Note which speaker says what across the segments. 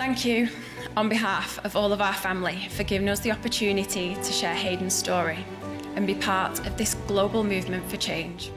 Speaker 1: Thank you, on behalf of all of our family, for giving us the opportunity to share Hayden's story and be part of this global movement for change.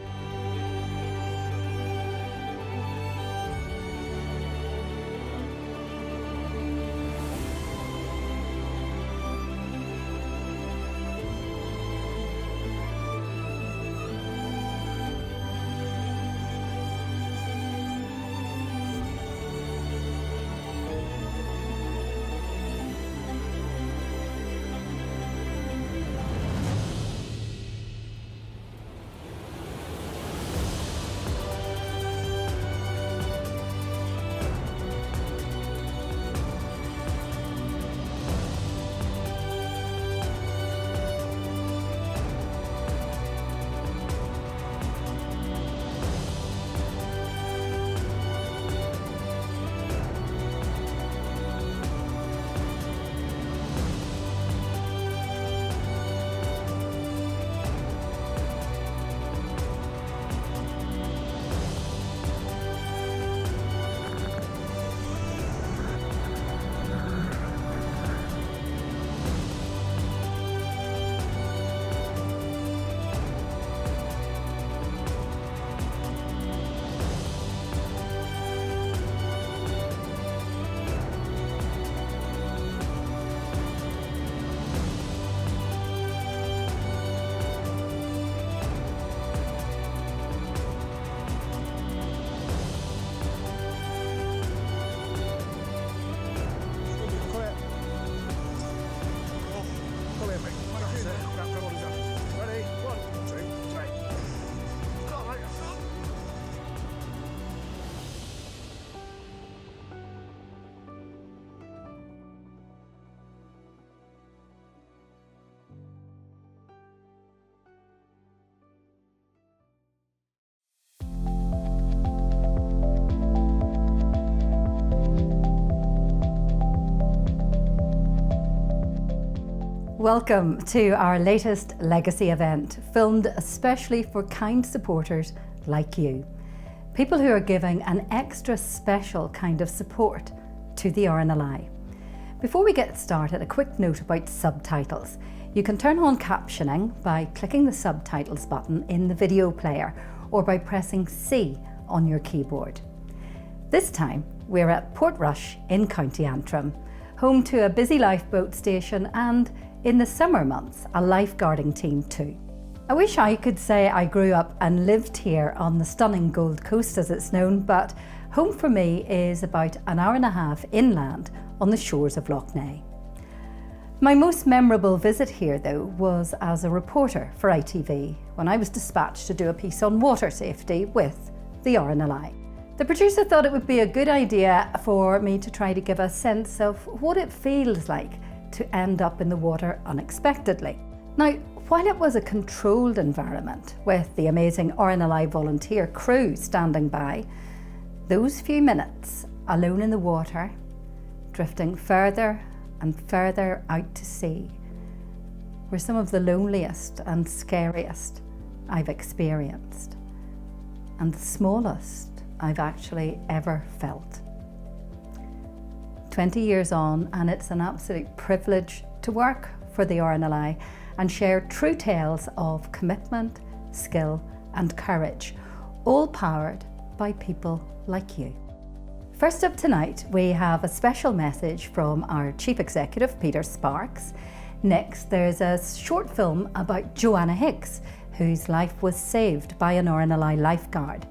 Speaker 2: Welcome to our latest Legacy event, filmed especially for kind supporters like you. People who are giving an extra special kind of support to the RNLI. Before we get started, a quick note about subtitles. You can turn on captioning by clicking the subtitles button in the video player or by pressing C on your keyboard. This time we're at Portrush in County Antrim, home to a busy lifeboat station and, in the summer months, a lifeguarding team too. I wish I could say I grew up and lived here on the stunning Gold Coast as it's known, but home for me is about an hour and a half inland on the shores of Lough Neagh. My most memorable visit here though was as a reporter for ITV when I was dispatched to do a piece on water safety with the RNLI. The producer thought it would be a good idea for me to try to give a sense of what it feels like to end up in the water unexpectedly. Now, while it was a controlled environment with the amazing RNLI volunteer crew standing by, those few minutes alone in the water, drifting further and further out to sea, were some of the loneliest and scariest I've experienced, and the smallest I've actually ever felt. 20 years on, and it's an absolute privilege to work for the RNLI and share true tales of commitment, skill and courage, all powered by people like you. First up tonight, we have a special message from our Chief Executive, Peter Sparks. Next, there's a short film about Joanna Hicks, whose life was saved by an RNLI lifeguard.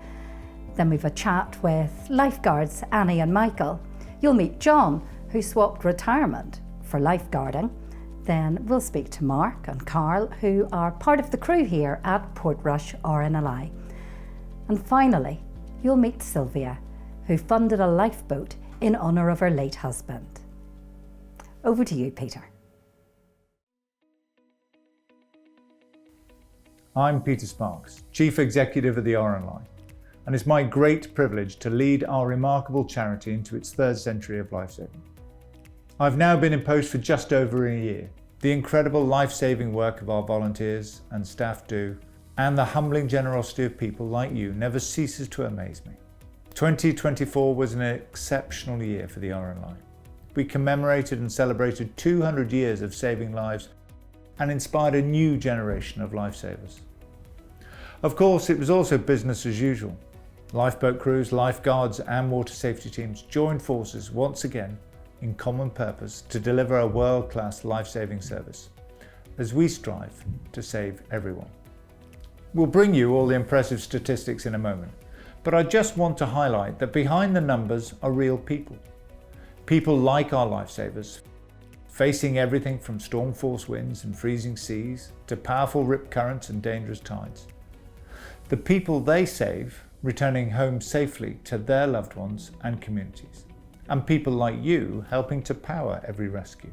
Speaker 2: Then we've a chat with lifeguards Annie and Michael. You'll meet John, who swapped retirement for lifeguarding. Then we'll speak to Mark and Carl, who are part of the crew here at Portrush RNLI. And finally, you'll meet Sylvia, who funded a lifeboat in honour of her late husband. Over to you, Peter.
Speaker 3: I'm Peter Sparks, Chief Executive of the RNLI, and it's my great privilege to lead our remarkable charity into its third century of lifesaving. I've now been in post for just over a year. The incredible life-saving work of our volunteers and staff do, and the humbling generosity of people like you never ceases to amaze me. 2024 was an exceptional year for the RNLI. we commemorated and celebrated 200 years of saving lives and inspired a new generation of lifesavers. Of course, it was also business as usual. Lifeboat crews, lifeguards and water safety teams joined forces once again in common purpose to deliver a world-class life-saving service as we strive to save everyone. We'll bring you all the impressive statistics in a moment, but I just want to highlight that behind the numbers are real people. People like our lifesavers, facing everything from storm force winds and freezing seas to powerful rip currents and dangerous tides. The people they save returning home safely to their loved ones and communities, and people like you helping to power every rescue.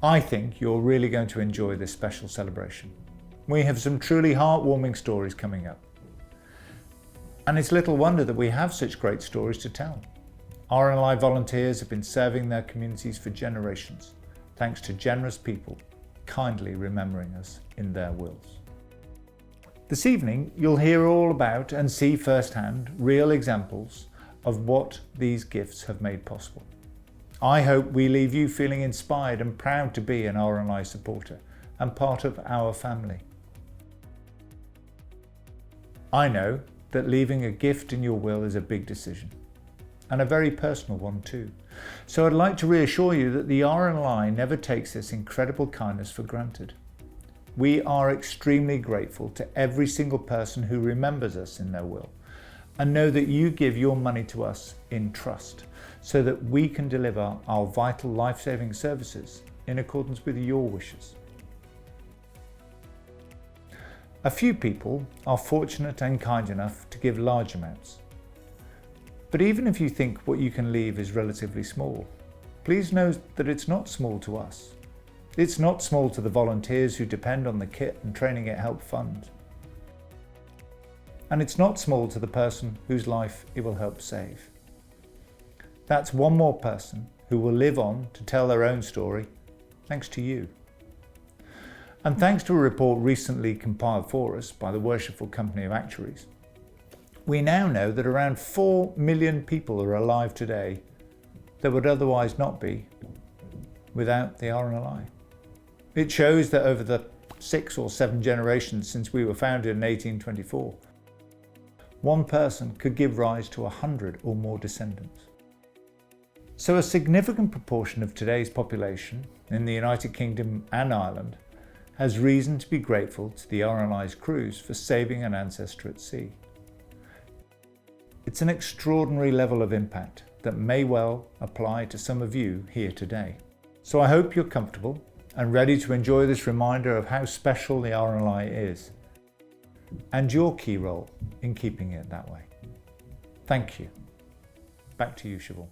Speaker 3: I think you're really going to enjoy this special celebration. We have some truly heartwarming stories coming up. And it's little wonder that we have such great stories to tell. RNLI volunteers have been serving their communities for generations, thanks to generous people kindly remembering us in their wills. This evening, you'll hear all about and see firsthand real examples of what these gifts have made possible. I hope we leave you feeling inspired and proud to be an RNLI supporter and part of our family. I know that leaving a gift in your will is a big decision, and a very personal one too. So I'd like to reassure you that the RNLI never takes this incredible kindness for granted. We are extremely grateful to every single person who remembers us in their will, and know that you give your money to us in trust so that we can deliver our vital life-saving services in accordance with your wishes. A few people are fortunate and kind enough to give large amounts. But even if you think what you can leave is relatively small, please know that it's not small to us. It's not small to the volunteers who depend on the kit and training it helped fund. And it's not small to the person whose life it will help save. That's one more person who will live on to tell their own story, thanks to you. And thanks to a report recently compiled for us by the Worshipful Company of Actuaries, we now know that around 4 million people are alive today that would otherwise not be without the RNLI. It shows that over the 6 or 7 generations since we were founded in 1824, one person could give rise to 100 or more descendants. So a significant proportion of today's population in the United Kingdom and Ireland has reason to be grateful to the RNLI's crews for saving an ancestor at sea. It's an extraordinary level of impact that may well apply to some of you here today. So I hope you're comfortable and ready to enjoy this reminder of how special the RNLI is and your key role in keeping it that way. Thank you. Back to you, Siobhan.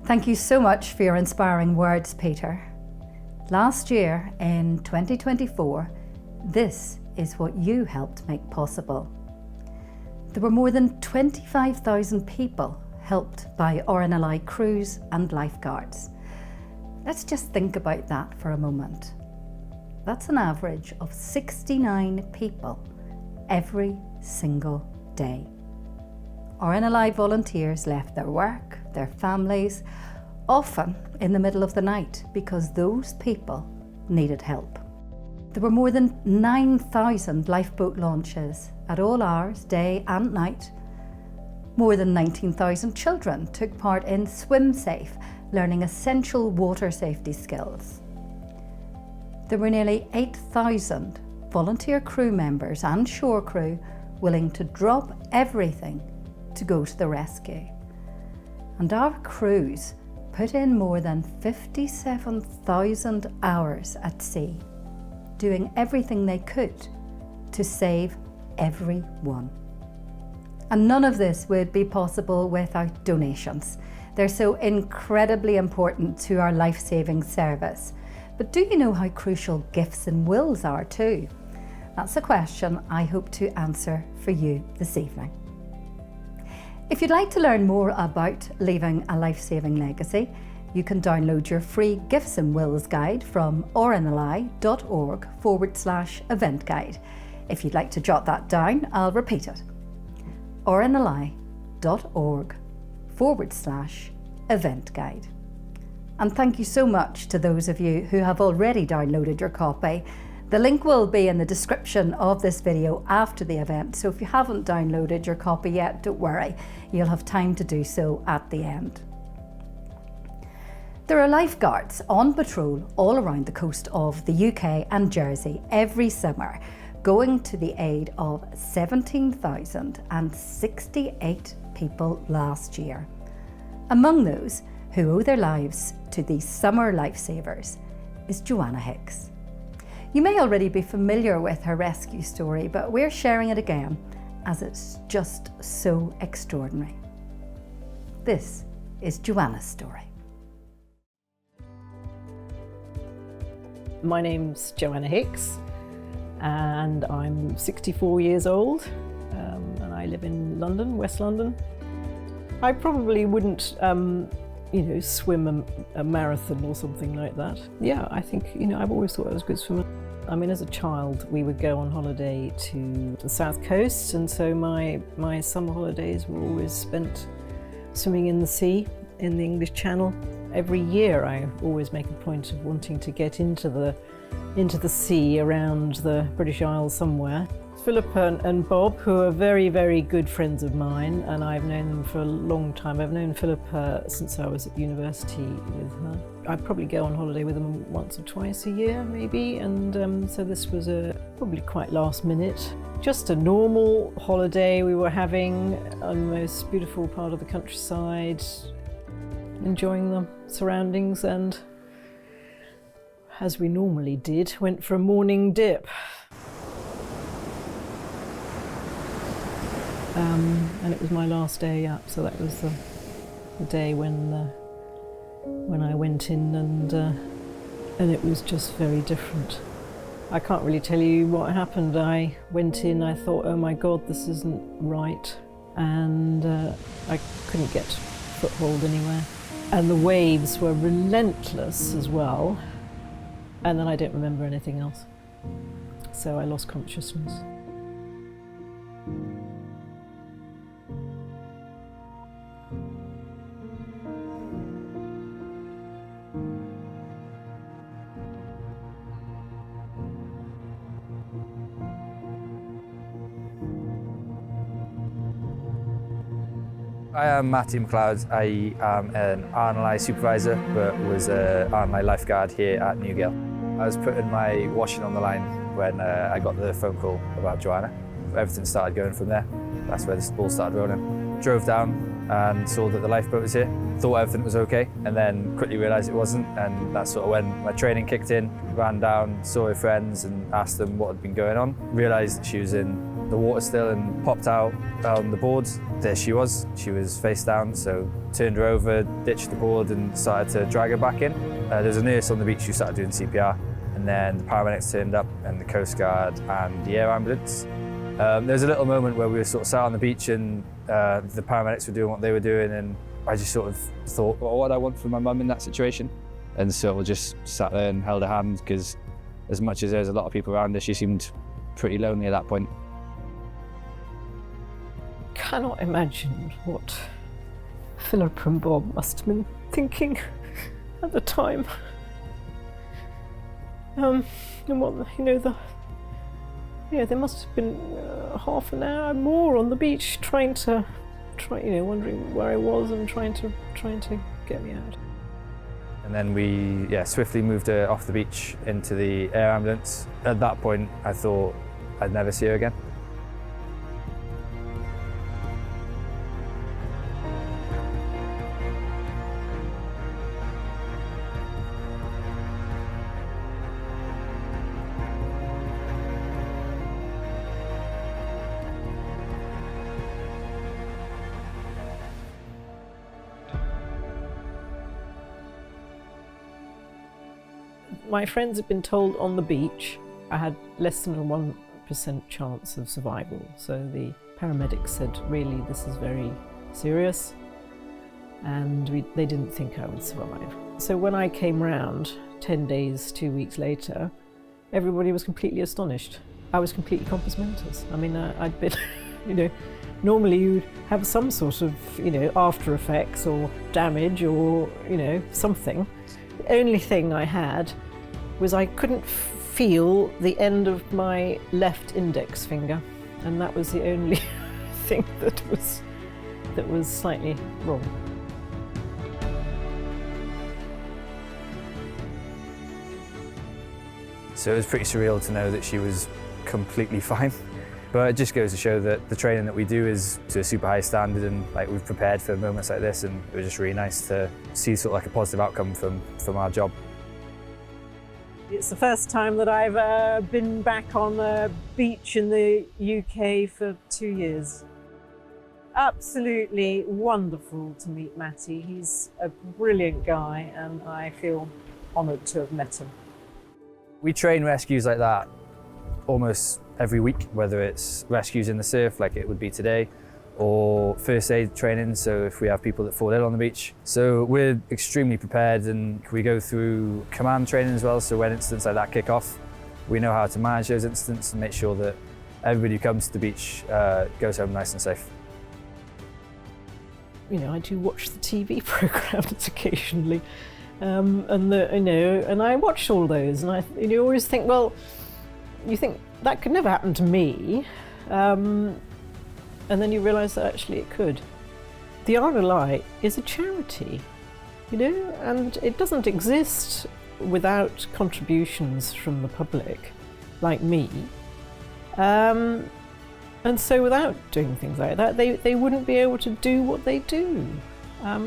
Speaker 2: Thank you so much for your inspiring words, Peter. Last year, in 2024, this is what you helped make possible. There were more than 25,000 people helped by RNLI crews and lifeguards. Let's just think about that for a moment. That's an average of 69 people every single day. RNLI volunteers left their work, their families, often in the middle of the night because those people needed help. There were more than 9,000 lifeboat launches at all hours, day and night. More than 19,000 children took part in Swim Safe, learning essential water safety skills. There were nearly 8,000 volunteer crew members and shore crew willing to drop everything to go to the rescue. And our crews put in more than 57,000 hours at sea, doing everything they could to save everyone. And none of this would be possible without donations. They're so incredibly important to our life-saving service. But do you know how crucial gifts and wills are too? That's a question I hope to answer for you this evening. If you'd like to learn more about leaving a life-saving legacy, you can download your free Gifts and Wills guide from rnli.org/event guide. If you'd like to jot that down, I'll repeat it. rnli.org/event lifesaving.org/event guide. And thank you so much to those of you who have already downloaded your copy. The link will be in the description of this video after the event, so if you haven't downloaded your copy yet, don't worry, you'll have time to do so at the end. There are lifeguards on patrol all around the coast of the UK and Jersey every summer, going to the aid of 17,068 people last year. Among those who owe their lives to these summer lifesavers is Joanna Hicks. You may already be familiar with her rescue story, but we're sharing it again as it's just so extraordinary. This is Joanna's story.
Speaker 4: My name's Joanna Hicks and I'm 64 years old and I live in London, West London. I probably wouldn't swim a marathon or something like that. Yeah, I think, I've always thought I was a good swimmer. I mean, as a child, we would go on holiday to the south coast, and so my summer holidays were always spent swimming in the sea, in the English Channel. Every year, I always make a point of wanting to get into the sea around the British Isles somewhere. Philippa and Bob, who are very, very good friends of mine, and I've known them for a long time. I've known Philippa since I was at university with her. I'd probably go on holiday with them once or twice a year, maybe, and so this was probably quite last minute. Just a normal holiday we were having on the most beautiful part of the countryside, enjoying the surroundings, and as we normally did, went for a morning dip. And it was my last day up, so that was the day when I went in, and it was just very different. I can't really tell you what happened. I went in, I thought, oh my God, this isn't right, and I couldn't get foothold anywhere. And the waves were relentless as well, and then I don't remember anything else. So I lost consciousness.
Speaker 5: I am Matthew McLeod. I am an RNLI supervisor, but was an RNLI lifeguard here at Newgale. I was putting my washing on the line when I got the phone call about Joanna. Everything started going from there. That's where the ball started rolling. Drove down and saw that the lifeboat was here. Thought everything was okay, and then quickly realised it wasn't, and that's sort of when my training kicked in. Ran down, saw her friends and asked them what had been going on. Realised that she was in the water still and popped out on the board. There she was face down, so turned her over, ditched the board and started to drag her back in. There was a nurse on the beach who started doing CPR, and then the paramedics turned up and the Coast Guard and the air ambulance. There was a little moment where we were sort of sat on the beach and the paramedics were doing what they were doing, and I just sort of thought, well, what would I want for my mum in that situation? And so we just sat there and held her hand, because as much as there was a lot of people around her, she seemed pretty lonely at that point.
Speaker 4: Cannot imagine what Philip and Bob must have been thinking at the time. And what, there must have been half an hour more on the beach wondering where I was and trying to get me out.
Speaker 5: And then we swiftly moved her off the beach into the air ambulance. At that point, I thought I'd never see her again.
Speaker 4: My friends had been told on the beach I had less than a 1% chance of survival. So the paramedics said, really, this is very serious, and they didn't think I would survive. So when I came round 10 days, 2 weeks later, everybody was completely astonished. I was completely compos mentis. I mean, I'd been, Normally you'd have some sort of, after effects or damage or, something. The only thing I had was I couldn't feel the end of my left index finger, and that was the only thing that was slightly wrong.
Speaker 5: So it was pretty surreal to know that she was completely fine. But it just goes to show that the training that we do is to a super high standard, and we've prepared for moments like this, and it was just really nice to see sort of like a positive outcome from our job.
Speaker 4: It's the first time that I've been back on the beach in the UK for 2 years. Absolutely wonderful to meet Matty. He's a brilliant guy and I feel honoured to have met him.
Speaker 5: We train rescues like that almost every week, whether it's rescues in the surf like it would be today, or first aid training, so if we have people that fall ill on the beach. So we're extremely prepared, and we go through command training as well, so when incidents like that kick off, we know how to manage those incidents and make sure that everybody who comes to the beach goes home nice and safe.
Speaker 4: I do watch the TV programmes occasionally, and I watch all those, and you always think, well, you think that could never happen to me, and then you realise that actually it could. The RNLI is a charity, and it doesn't exist without contributions from the public, like me. And so without doing things like that, they wouldn't be able to do what they do.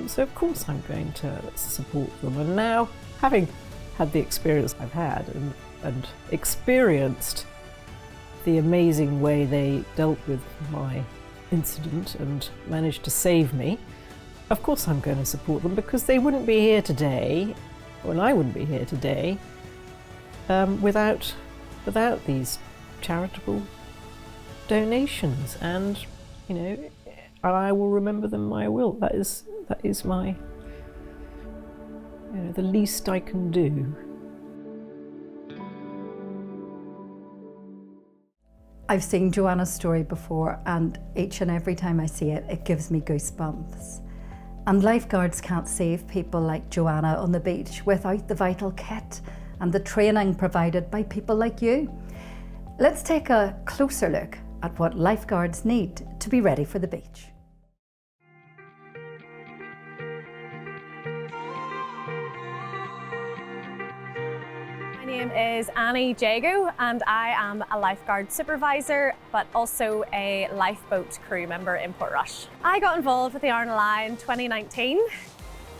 Speaker 4: So of course I'm going to support them. And now, having had the experience I've had and experienced the amazing way they dealt with my incident and managed to save me, of course I'm going to support them, because they wouldn't be here today, and I wouldn't be here today, without these charitable donations. And I will remember them. I will. That is my the least I can do.
Speaker 2: I've seen Joanna's story before, and each and every time I see it, it gives me goosebumps. And lifeguards can't save people like Joanna on the beach without the vital kit and the training provided by people like you. Let's take a closer look at what lifeguards need to be ready for the beach.
Speaker 6: My name is Annie Jago, and I am a lifeguard supervisor, but also a lifeboat crew member in Portrush. I got involved with the RNLI in 2019.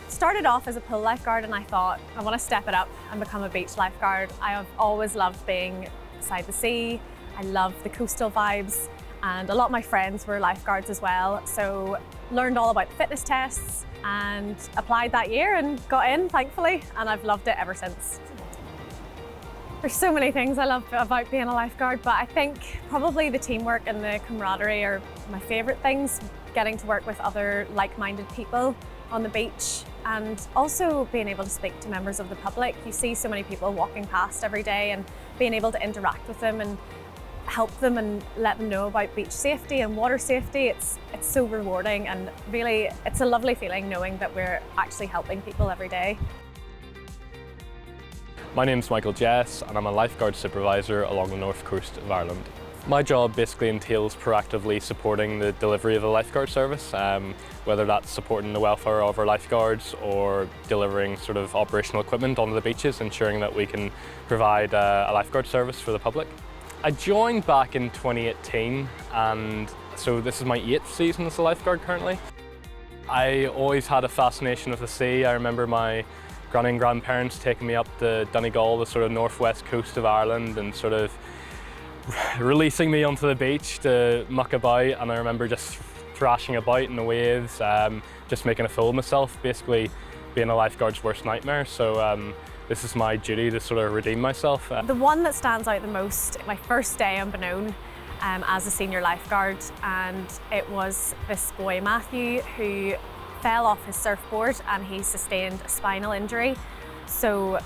Speaker 6: Started off as a pool lifeguard, and I thought, I want to step it up and become a beach lifeguard. I have always loved being beside the sea. I love the coastal vibes, and a lot of my friends were lifeguards as well. So learned all about the fitness tests and applied that year and got in, thankfully, and I've loved it ever since. There's so many things I love about being a lifeguard, but I think probably the teamwork and the camaraderie are my favourite things. Getting to work with other like-minded people on the beach, and also being able to speak to members of the public. You see so many people walking past every day, and being able to interact with them and help them and let them know about beach safety and water safety. It's so rewarding, and really it's a lovely feeling knowing that we're actually helping people every day.
Speaker 7: My name's Michael Jess, and I'm a lifeguard supervisor along the north coast of Ireland. My job basically entails proactively supporting the delivery of a lifeguard service, whether that's supporting the welfare of our lifeguards or delivering sort of operational equipment onto the beaches, ensuring that we can provide a lifeguard service for the public. I joined back in 2018, and so this is my 8th season as a lifeguard currently. I always had a fascination with the sea. I remember my granny and grandparents taking me up to Donegal, the sort of northwest coast of Ireland, and sort of releasing me onto the beach to muck about, and I remember just thrashing about in the waves, just making a fool of myself, basically being a lifeguard's worst nightmare. So this is my duty to sort of redeem myself.
Speaker 6: The one that stands out the most, my first day on Benone as a senior lifeguard, and it was this boy Matthew who fell off his surfboard and he sustained a spinal injury. So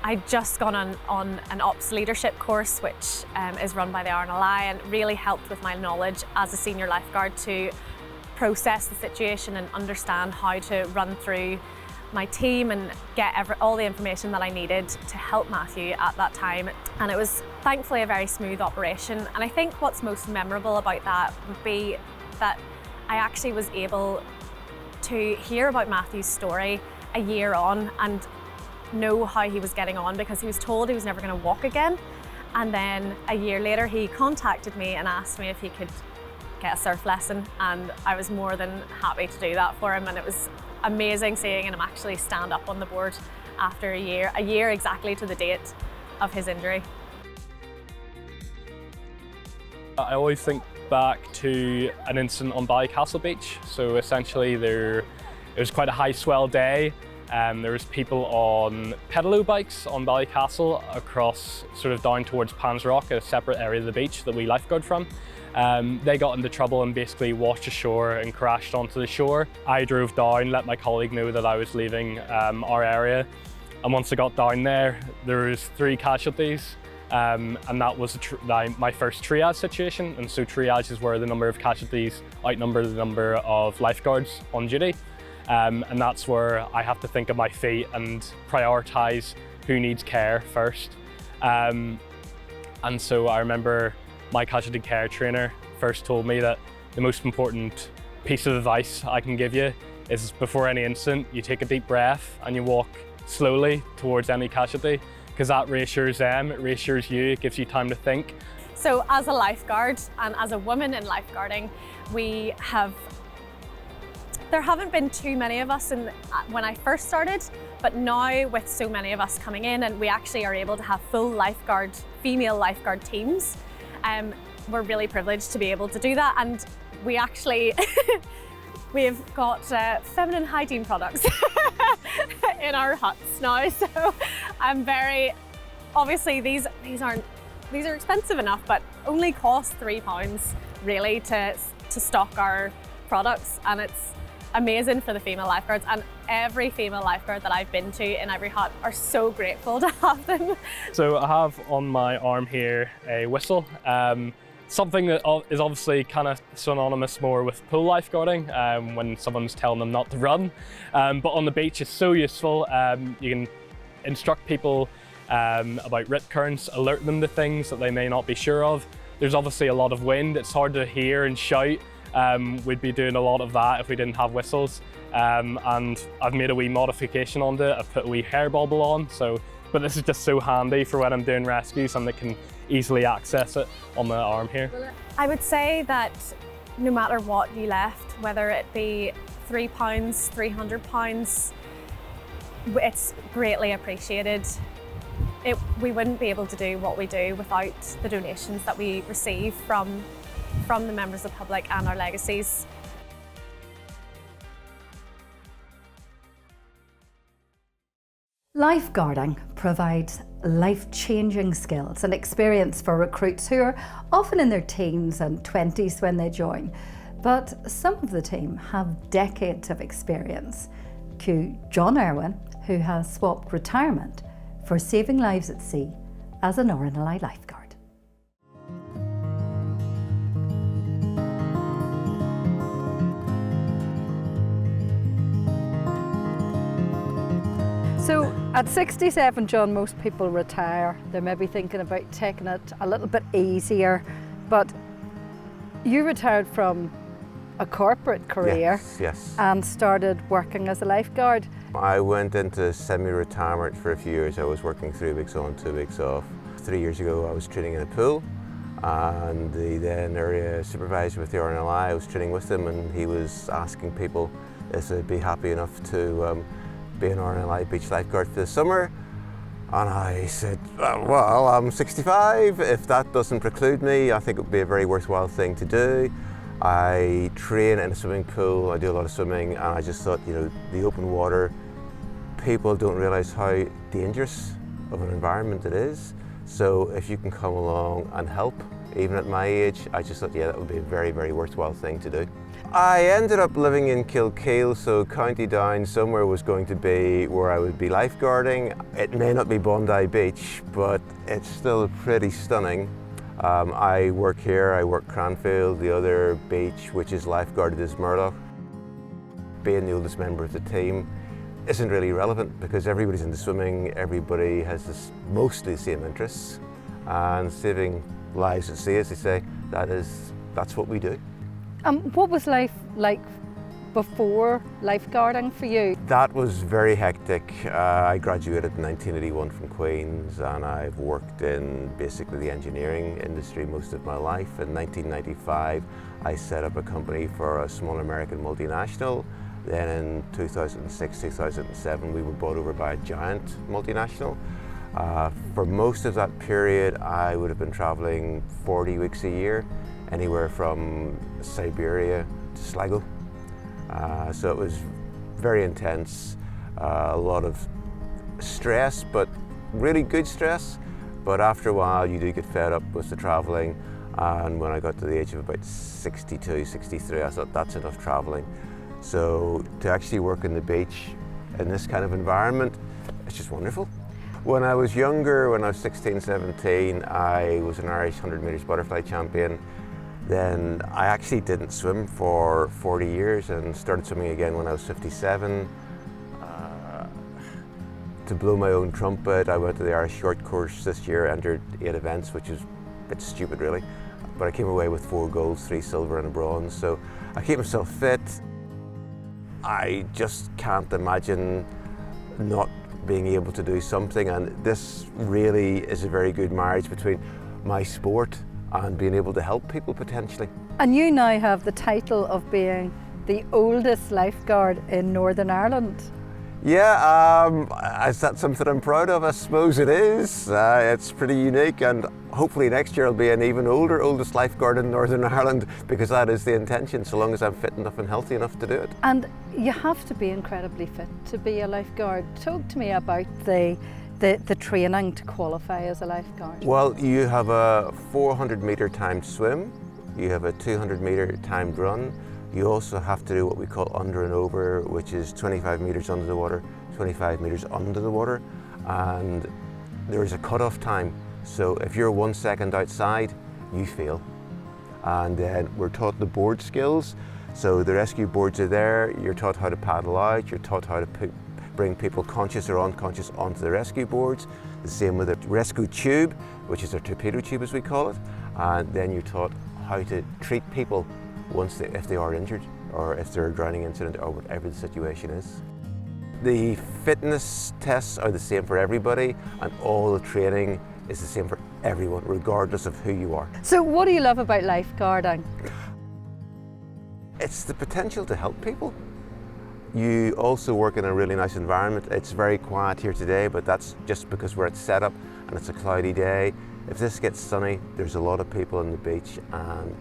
Speaker 6: I'd just gone on an ops leadership course, which is run by the RNLI, and really helped with my knowledge as a senior lifeguard to process the situation and understand how to run through my team and get all the information that I needed to help Matthew at that time. And it was thankfully a very smooth operation. And I think what's most memorable about that would be that I actually was able to hear about Matthew's story a year on and know how he was getting on, because he was told he was never going to walk again. And then a year later he contacted me and asked me if he could get a surf lesson, and I was more than happy to do that for him. And it was amazing seeing him actually stand up on the board after a year exactly to the date of his injury.
Speaker 7: I always think back to an incident on Ballycastle Beach. So essentially it was quite a high swell day. There was people on pedalo bikes on Ballycastle across sort of down towards Pans Rock, a separate area of the beach that we lifeguard from. They got into trouble and basically washed ashore and crashed onto the shore. I drove down, let my colleague know that I was leaving our area, and once I got down there was 3 casualties, and that was my first triage situation. And so triage is where the number of casualties outnumber the number of lifeguards on duty, and that's where I have to think of my feet and prioritise who needs care first. And so I remember my casualty care trainer first told me that the most important piece of advice I can give you is, before any incident, you take a deep breath and you walk slowly towards any casualty, because that reassures them, it reassures you, it gives you time to think.
Speaker 6: So as a lifeguard and as a woman in lifeguarding, there haven't been too many of us when I first started, but now with so many of us coming in, and we actually are able to have full female lifeguard teams, we're really privileged to be able to do that. And we actually, we've got feminine hygiene products in our huts now. So I'm obviously these are expensive enough, but only cost £3 really to stock our products. And it's amazing for the female lifeguards, and every female lifeguard that I've been to in every hut are so grateful to have them. So
Speaker 7: I have on my arm here a whistle, something that is obviously kind of synonymous more with pool lifeguarding, when someone's telling them not to run, but on the beach it's so useful. You can instruct people about rip currents, alert them to things that they may not be sure of. There's obviously a lot of wind, it's hard to hear and shout. We'd be doing a lot of that if we didn't have whistles, and I've made a wee modification on it. I've put a wee hair bobble on, but this is just so handy for when I'm doing rescues and they can easily access it on the arm here.
Speaker 6: I would say that no matter what you left, whether it be £3, £300, it's greatly appreciated. We wouldn't be able to do what we do without the donations that we receive from the members of the public and our legacies.
Speaker 2: Lifeguarding provides life-changing skills and experience for recruits who are often in their teens and 20s when they join. But some of the team have decades of experience. Cue John Irwin, who has swapped retirement for saving lives at sea as an RNLI lifeguard. So at 67, John, most people retire. They're maybe thinking about taking it a little bit easier, but you retired from a corporate career
Speaker 8: yes.
Speaker 2: and started working as a lifeguard.
Speaker 8: I went into semi-retirement for a few years. I was working 3 weeks on, 2 weeks off. 3 years ago I was training in a pool, and the then area supervisor with the RNLI, I was training with him, and he was asking people if they'd be happy enough to be an RNLI beach lifeguard for the summer. And I said, well, I'm 65. If that doesn't preclude me, I think it would be a very worthwhile thing to do. I train in a swimming pool, I do a lot of swimming, and I just thought, you know, the open water, people don't realise how dangerous of an environment it is. So if you can come along and help Even at my age, I just thought, yeah, that would be a very, very worthwhile thing to do. I ended up living in Kilkeel, so County Down somewhere was going to be where I would be lifeguarding. It may not be Bondi Beach, but it's still pretty stunning. I work here, I work Cranfield, the other beach which is lifeguarded is Murdoch. Being the oldest member of the team isn't really relevant because everybody's into swimming, everybody has mostly the same interests, and saving lives at sea, as they say, that's what we do.
Speaker 2: What was life like before lifeguarding for you?
Speaker 8: That was very hectic. I graduated in 1981 from Queen's and I've worked in basically the engineering industry most of my life. In 1995 I set up a company for a small American multinational. Then in 2006-2007 we were bought over by a giant multinational. For most of that period I would have been travelling 40 weeks a year, anywhere from Siberia to Sligo. So it was very intense, a lot of stress, but really good stress. But after a while you do get fed up with the travelling, and when I got to the age of about 62, 63, I thought that's enough travelling. So to actually work on the beach in this kind of environment, it's just wonderful. When I was younger, when I was 16, 17, I was an Irish 100 metres butterfly champion. Then I actually didn't swim for 40 years and started swimming again when I was 57. To blow my own trumpet, I went to the Irish short course this year, entered 8 events, which is a bit stupid really. But I came away with 4 golds, 3 silver and a bronze, so I keep myself fit. I just can't imagine not being able to do something, and this really is a very good marriage between my sport and being able to help people potentially.
Speaker 2: And you now have the title of being the oldest lifeguard in Northern Ireland.
Speaker 8: Yeah, is that something I'm proud of? I suppose it is. It's pretty unique, and hopefully next year I'll be an even oldest lifeguard in Northern Ireland, because that is the intention, so long as I'm fit enough and healthy enough to do it.
Speaker 2: And you have to be incredibly fit to be a lifeguard. Talk to me about the training to qualify as a lifeguard.
Speaker 8: Well, you have a 400 metre timed swim, you have a 200 metre timed run. You also have to do what we call under and over, which is 25 metres under the water, 25 metres under the water, and there is a cut-off time. So if you're 1 second outside, you fail. And then we're taught the board skills. So the rescue boards are there, you're taught how to paddle out, you're taught how to bring people conscious or unconscious onto the rescue boards. The same with the rescue tube, which is a torpedo tube as we call it. And then you're taught how to treat people if they are injured, or if they're a drowning incident, or whatever the situation is. The fitness tests are the same for everybody, and all the training is the same for everyone, regardless of who you are.
Speaker 2: So what do you love about lifeguarding?
Speaker 8: It's the potential to help people. You also work in a really nice environment. It's very quiet here today, but that's just because we're at setup and it's a cloudy day. If this gets sunny, there's a lot of people on the beach, and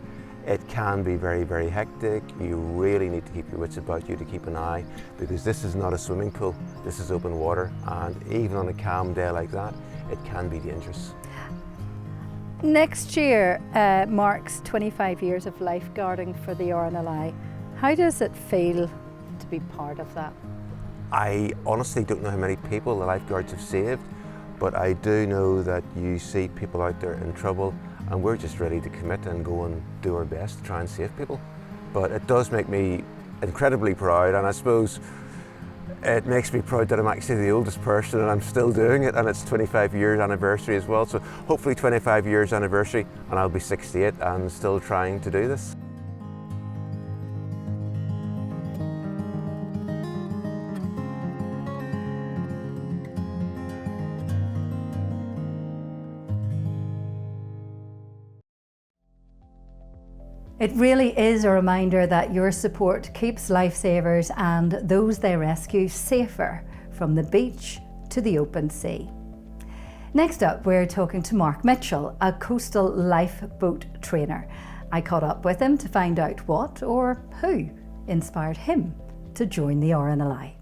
Speaker 8: it can be very, very hectic. You really need to keep your wits about you to keep an eye, because this is not a swimming pool, this is open water, and even on a calm day like that, it can be dangerous.
Speaker 2: Next year marks 25 years of lifeguarding for the RNLI. How does it feel to be part of that?
Speaker 8: I honestly don't know how many people the lifeguards have saved, but I do know that you see people out there in trouble, and we're just ready to commit and go and do our best to try and save people. But it does make me incredibly proud, and I suppose it makes me proud that I'm actually the oldest person and I'm still doing it, and it's 25 years anniversary as well. So hopefully 25 years anniversary and I'll be 68 and still trying to do this.
Speaker 2: It really is a reminder that your support keeps lifesavers and those they rescue safer from the beach to the open sea. Next up, we're talking to Mark Mitchell, a coastal lifeboat trainer. I caught up with him to find out what or who inspired him to join the RNLI.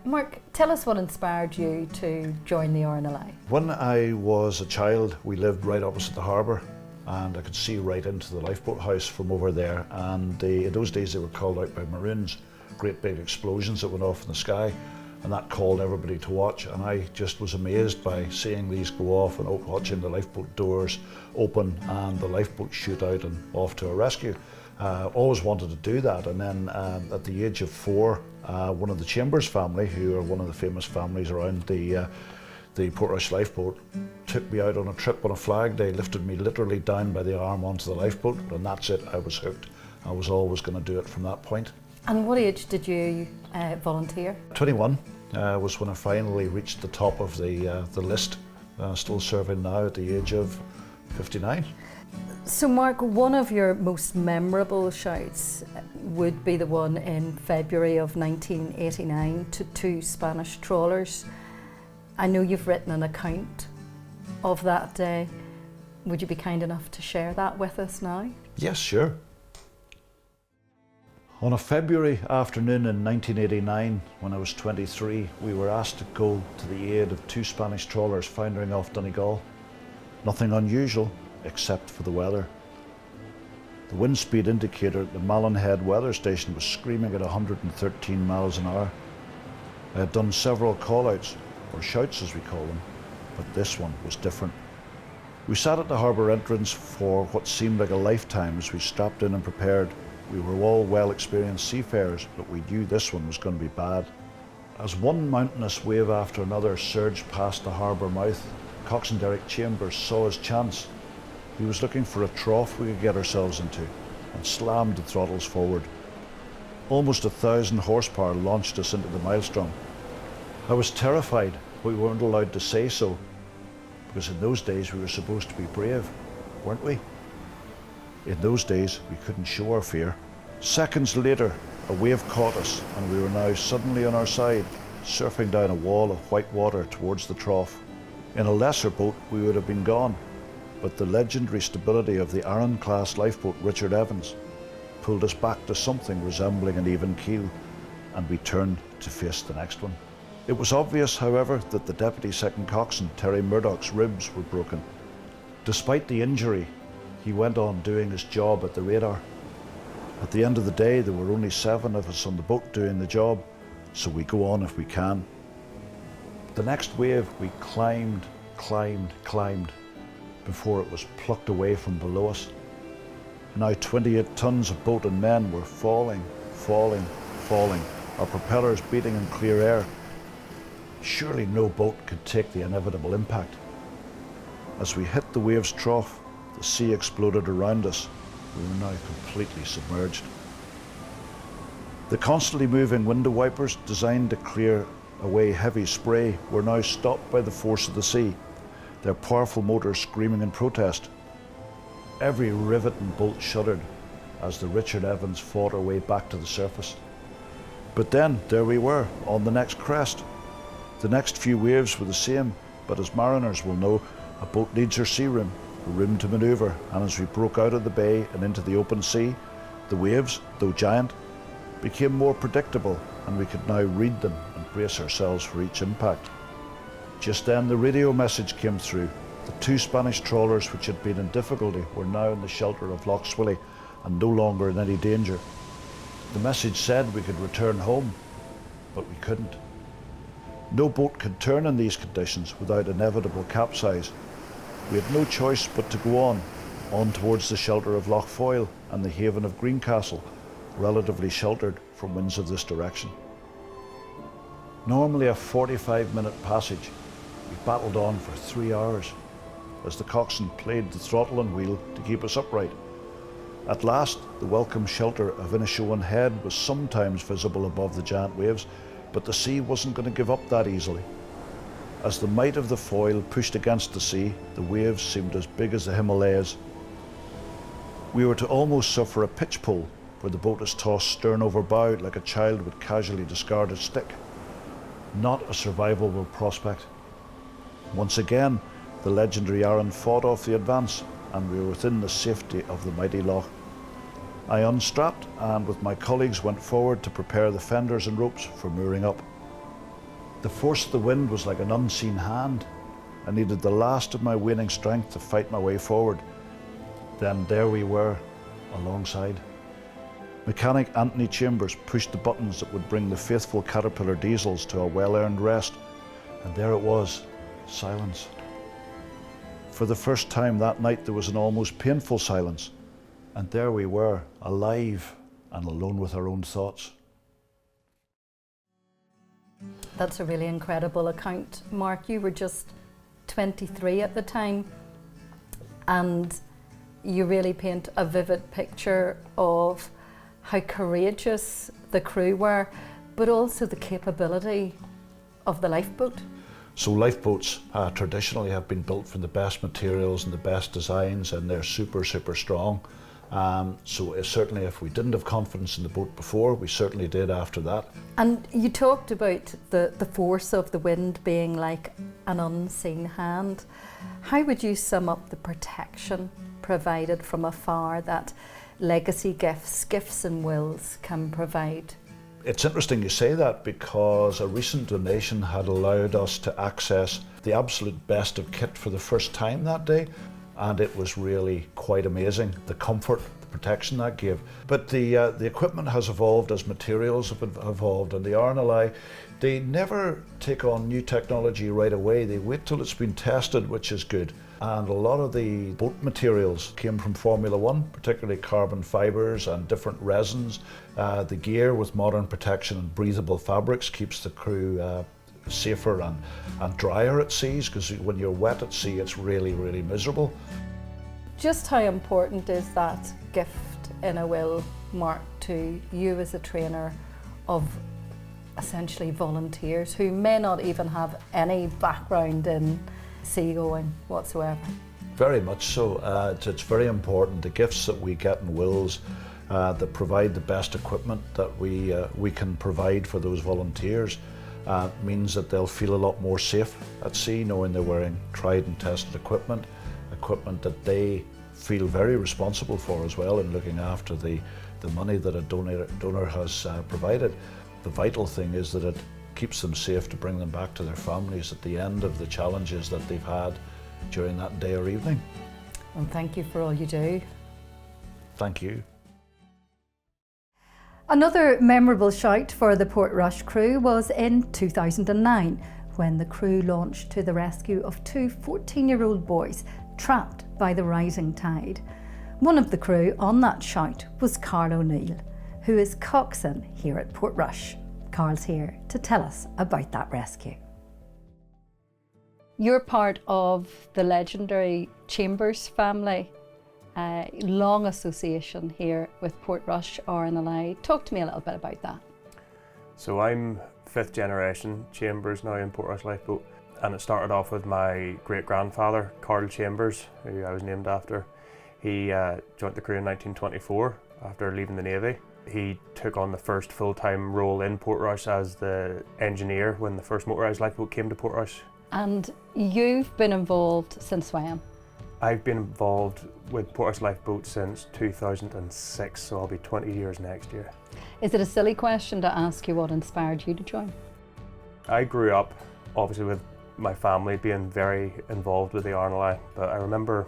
Speaker 2: Mark, tell us what inspired you to join the RNLI.
Speaker 9: When I was a child, we lived right opposite the harbour, and I could see right into the lifeboat house from over there, and in those days they were called out by Maroons, great big explosions that went off in the sky, and that called everybody to watch, and I just was amazed by seeing these go off and watching the lifeboat doors open and the lifeboat shoot out and off to a rescue. Always wanted to do that, and then at the age of 4, one of the Chambers family, who are one of the famous families around the Portrush lifeboat, took me out on a trip on a flag day, lifted me literally down by the arm onto the lifeboat, and that's it, I was hooked. I was always going to do it from that point.
Speaker 2: And what age did you volunteer?
Speaker 9: 21 was when I finally reached the top of the list, still serving now at the age of 59.
Speaker 2: So Mark, one of your most memorable shouts would be the one in February of 1989 to 2 Spanish trawlers. I know you've written an account of that day. Would you be kind enough to share that with us now?
Speaker 9: Yes, sure. On a February afternoon in 1989, when I was 23, we were asked to go to the aid of 2 Spanish trawlers foundering off Donegal. Nothing unusual, except for the weather. The wind speed indicator at the Malin Head weather station was screaming at 113 miles an hour. I had done several call-outs, or shouts as we call them, but this one was different. We sat at the harbour entrance for what seemed like a lifetime as we strapped in and prepared. We were all well-experienced seafarers, but we knew this one was going to be bad. As one mountainous wave after another surged past the harbour mouth, Coxswain Derek Chambers saw his chance. He was looking for a trough we could get ourselves into, and slammed the throttles forward. Almost 1,000 horsepower launched us into the maelstrom. I was terrified, but we weren't allowed to say so, because in those days we were supposed to be brave, weren't we? In those days, we couldn't show our fear. Seconds later, a wave caught us, and we were now suddenly on our side, surfing down a wall of white water towards the trough. In a lesser boat, we would have been gone, but the legendary stability of the Arran-class lifeboat Richard Evans pulled us back to something resembling an even keel, and we turned to face the next one. It was obvious, however, that the Deputy Second Coxswain, Terry Murdoch's ribs were broken. Despite the injury, he went on doing his job at the radar. At the end of the day, there were only 7 of us on the boat doing the job, so we go on if we can. The next wave, we climbed, before it was plucked away from below us. Now 28 tons of boat and men were falling, our propellers beating in clear air. Surely no boat could take the inevitable impact. As we hit the wave's trough, the sea exploded around us. We were now completely submerged. The constantly moving window wipers, designed to clear away heavy spray, were now stopped by the force of the sea, their powerful motors screaming in protest. Every rivet and bolt shuddered as the Richard Evans fought her way back to the surface. But then, there we were, on the next crest. The next few waves were the same, but as mariners will know, a boat needs her sea room, a room to manoeuvre, and as we broke out of the bay and into the open sea, the waves, though giant, became more predictable, and we could now read them and brace ourselves for each impact. Just then the radio message came through. The 2 Spanish trawlers which had been in difficulty were now in the shelter of Loch Swilly and no longer in any danger. The message said we could return home, but we couldn't. No boat could turn in these conditions without inevitable capsize. We had no choice but to go on towards the shelter of Loch Foyle and the haven of Greencastle, relatively sheltered from winds of this direction. Normally a 45-minute passage, we battled on for 3 hours as the coxswain played the throttle and wheel to keep us upright. At last, the welcome shelter of Inishowen Head was sometimes visible above the giant waves, but the sea wasn't going to give up that easily. As the might of the foil pushed against the sea, the waves seemed as big as the Himalayas. We were to almost suffer a pitch pull, where the boat is tossed stern over bow like a child would casually discard a stick. Not a survivable prospect. Once again, the legendary Arran fought off the advance, and we were within the safety of the mighty loch. I unstrapped and with my colleagues went forward to prepare the fenders and ropes for mooring up. The force of the wind was like an unseen hand. I needed the last of my waning strength to fight my way forward. Then there we were, alongside. Mechanic Anthony Chambers pushed the buttons that would bring the faithful Caterpillar diesels to a well-earned rest. And there it was, silence. For the first time that night there was an almost painful silence. And there we were, alive and alone with our own thoughts.
Speaker 2: That's a really incredible account. Mark, you were just 23 at the time, and you really paint a vivid picture of how courageous the crew were, but also the capability of the lifeboat.
Speaker 9: So lifeboats traditionally have been built from the best materials and the best designs, and they're super strong. So certainly if we didn't have confidence in the boat before, we certainly did after that.
Speaker 2: And you talked about the force of the wind being like an unseen hand. How would you sum up the protection provided from afar that legacy gifts and wills can provide?
Speaker 9: It's interesting you say that, because a recent donation had allowed us to access the absolute best of kit for the first time that day, and it was really quite amazing, the comfort, the protection that gave. But the equipment has evolved as materials have evolved, and the RNLI, they never take on new technology right away. They wait till it's been tested, which is good. And a lot of the boat materials came from Formula One, particularly carbon fibres and different resins. The gear with modern protection and breathable fabrics keeps the crew safer and drier at seas, because when you're wet at sea it's really miserable.
Speaker 2: Just how important is that gift in a will, Mark, to you as a trainer of essentially volunteers who may not even have any background in seagoing whatsoever?
Speaker 9: Very much so. It's very important. The gifts that we get in wills that provide the best equipment that we can provide for those volunteers means that they'll feel a lot more safe at sea, knowing they're wearing tried and tested equipment that they feel very responsible for as well, in looking after the money that a donor has provided. The vital thing is that it keeps them safe to bring them back to their families at the end of the challenges that they've had during that day or evening.
Speaker 2: And thank you for all you do.
Speaker 9: Thank you.
Speaker 2: Another memorable shout for the Portrush crew was in 2009, when the crew launched to the rescue of two 14-year-old boys trapped by the rising tide. One of the crew on that shout was Carl O'Neill, who is coxswain here at Portrush. Carl's here to tell us about that rescue. You're part of the legendary Chambers family, long association here with Portrush RNLI. Talk to me a little bit about that.
Speaker 7: So I'm 5th generation Chambers now in Portrush Lifeboat, and it started off with my great-grandfather, Carl Chambers, who I was named after. He joined the crew in 1924 after leaving the Navy. He took on the first full-time role in Portrush as the engineer when the first motorised lifeboat came to Portrush.
Speaker 2: And you've been involved since when?
Speaker 7: I've been involved with Portrush Lifeboat since 2006, so I'll be 20 years next year.
Speaker 2: Is it a silly question to ask you what inspired you to join?
Speaker 7: I grew up, obviously, with my family being very involved with the RNLI, but I remember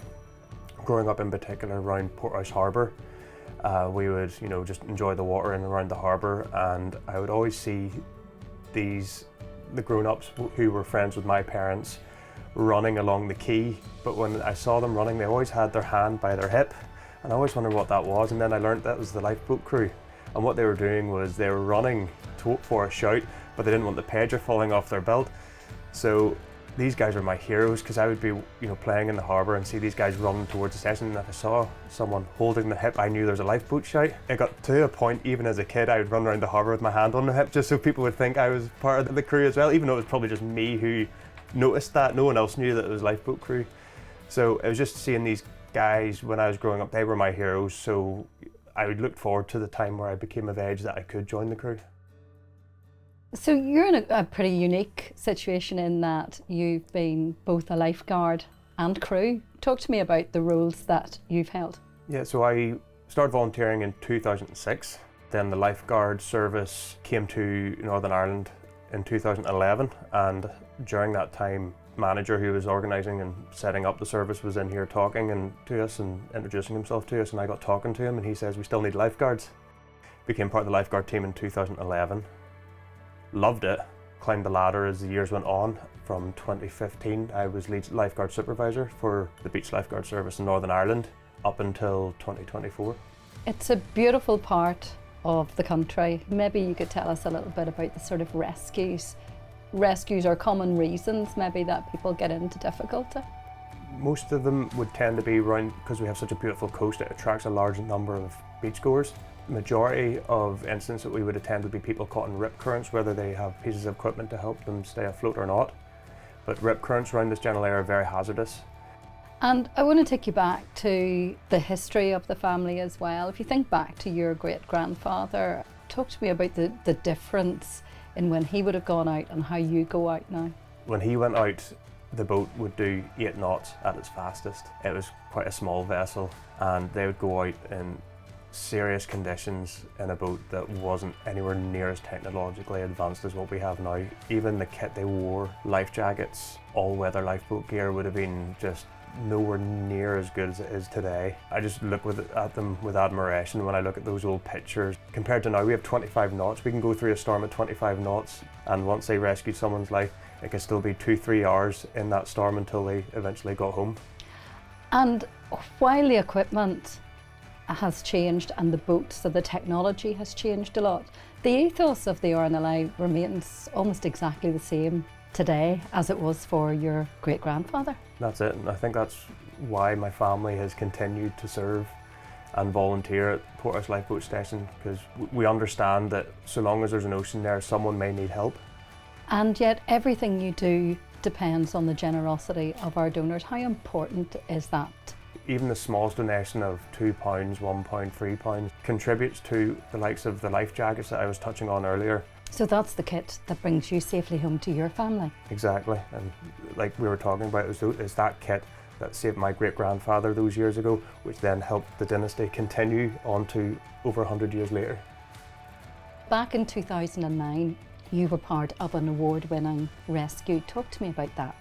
Speaker 7: growing up in particular around Portrush Harbour. We would, just enjoy the water in and around the harbour, and I would always see the grown-ups who were friends with my parents running along the quay, but when I saw them running, they always had their hand by their hip, and I always wondered what that was, and then I learned that was the lifeboat crew. And what they were doing was they were running for a shout, but they didn't want the pager falling off their belt. So these guys were my heroes, because I would be playing in the harbour and see these guys running towards the station, and if I saw someone holding the hip, I knew there was a lifeboat shout. It got to a point, even as a kid, I would run around the harbour with my hand on the hip just so people would think I was part of the crew as well, even though it was probably just me who noticed that. No one else knew that it was lifeboat crew. So it was just seeing these guys when I was growing up, they were my heroes, so I would look forward to the time where I became of age that I could join the crew.
Speaker 2: So you're in a pretty unique situation in that you've been both a lifeguard and crew. Talk to me about the roles that you've held.
Speaker 7: Yeah, so I started volunteering in 2006. Then the lifeguard service came to Northern Ireland
Speaker 10: in 2011, and during that time, manager who was organising and setting up the service was in here talking to us and introducing himself to us, and I got talking to him and he says, we still need lifeguards. Became part of the lifeguard team in 2011. Loved it, climbed the ladder as the years went on. From 2015 I was lead lifeguard supervisor for the beach lifeguard service in Northern Ireland up until 2024.
Speaker 2: It's a beautiful part of the country. Maybe you could tell us a little bit about the sort of rescues. Rescues are common reasons maybe that people get into difficulty.
Speaker 10: Most of them would tend to be around, because we have such a beautiful coast, it attracts a large number of beachgoers. Majority of incidents that we would attend would be people caught in rip currents, whether they have pieces of equipment to help them stay afloat or not. But rip currents around this general area are very hazardous.
Speaker 2: And I want to take you back to the history of the family as well. If you think back to your great-grandfather, talk to me about the difference in when he would have gone out and how you go out now.
Speaker 10: When he went out, the boat would do 8 knots at its fastest. It was quite a small vessel, and they would go out in serious conditions in a boat that wasn't anywhere near as technologically advanced as what we have now. Even the kit they wore, life jackets, all-weather lifeboat gear, would have been just nowhere near as good as it is today. I just look at them with admiration when I look at those old pictures. Compared to now, we have 25 knots. We can go through a storm at 25 knots, and once they rescued someone's life, it can still be 2-3 hours in that storm until they eventually got home.
Speaker 2: And while the equipment has changed and the boats, so the technology has changed a lot, the ethos of the RNLI remains almost exactly the same today as it was for your great-grandfather.
Speaker 10: That's it, and I think that's why my family has continued to serve and volunteer at Porthouse Lifeboat Station, because we understand that so long as there's an ocean there, someone may need help. And
Speaker 2: yet everything you do depends on the generosity of our donors. How important is that?
Speaker 10: Even the smallest donation of £2, £1, £3 contributes to the likes of the life jackets that I was touching on earlier.
Speaker 2: So that's the kit that brings you safely home to your family?
Speaker 10: Exactly, and like we were talking about, it's that kit that saved my great-grandfather those years ago, which then helped the dynasty continue on to over 100 years later.
Speaker 2: Back in 2009, you were part of an award-winning rescue. Talk to me about that.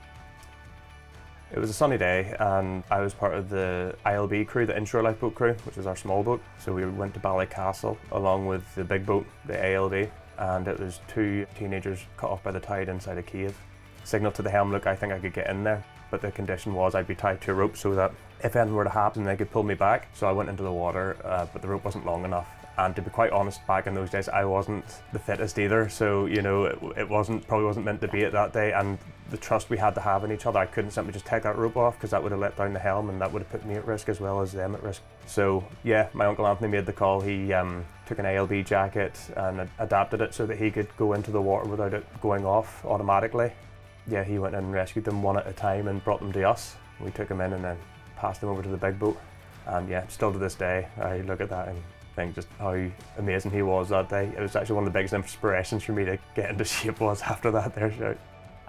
Speaker 10: It was a sunny day and I was part of the ILB crew, the inshore lifeboat crew, which is our small boat. So we went to Ballycastle along with the big boat, the ALB, and it was 2 teenagers cut off by the tide inside a cave. Signalled to the helm, look, I think I could get in there, but the condition was I'd be tied to a rope so that if anything were to happen they could pull me back. So I went into the water, but the rope wasn't long enough. And to be quite honest, back in those days, I wasn't the fittest either. So, you know, it probably wasn't meant to be it that day. And the trust we had to have in each other, I couldn't simply just take that rope off, because that would have let down the helm and that would have put me at risk as well as them at risk. So yeah, my Uncle Anthony made the call. He took an ALB jacket and adapted it so that he could go into the water without it going off automatically. Yeah, he went in and rescued them one at a time and brought them to us. We took them in and then passed them over to the big boat. And yeah, still to this day, I look at that and think just how amazing he was that day. It was actually one of the biggest inspirations for me to get into shape was after that there shout.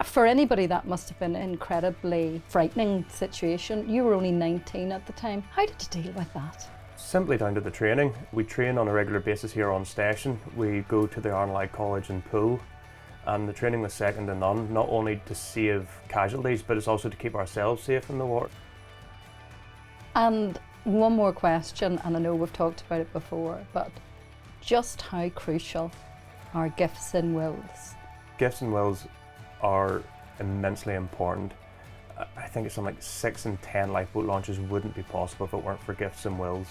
Speaker 2: For anybody, that must have been an incredibly frightening situation. You were only 19 at the time. How did you deal with that?
Speaker 10: Simply down to the training. We train on a regular basis here on station. We go to the RNLI college and pool, and the training was second to none, not only to save casualties, but it's also to keep ourselves safe in the water.
Speaker 2: And one more question, and I know we've talked about it before, but just how crucial are gifts and wills?
Speaker 10: Gifts and wills are immensely important. I think it's something like 6 in 10 lifeboat launches wouldn't be possible if it weren't for gifts and wills.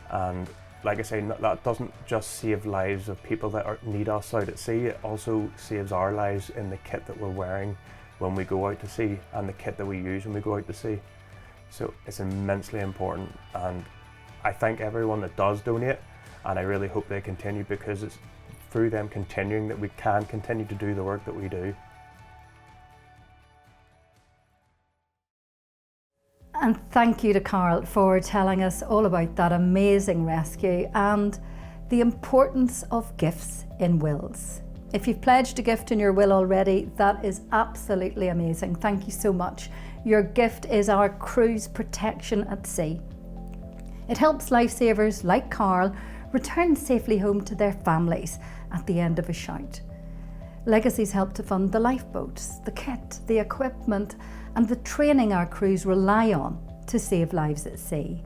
Speaker 10: And like I say, that doesn't just save lives of people that need us out at sea, it also saves our lives in the kit that we're wearing when we go out to sea and the kit that we use when we go out to sea. So it's immensely important, and I thank everyone that does donate, and I really hope they continue, because it's through them continuing that we can continue to do the work that we do.
Speaker 2: And thank you to Carl for telling us all about that amazing rescue and the importance of gifts in wills. If you've pledged a gift in your will already, that is absolutely amazing. Thank you so much. Your gift is our crew's protection at sea. It helps lifesavers like Carl return safely home to their families at the end of a shout. Legacies help to fund the lifeboats, the kit, the equipment and the training our crews rely on to save lives at sea.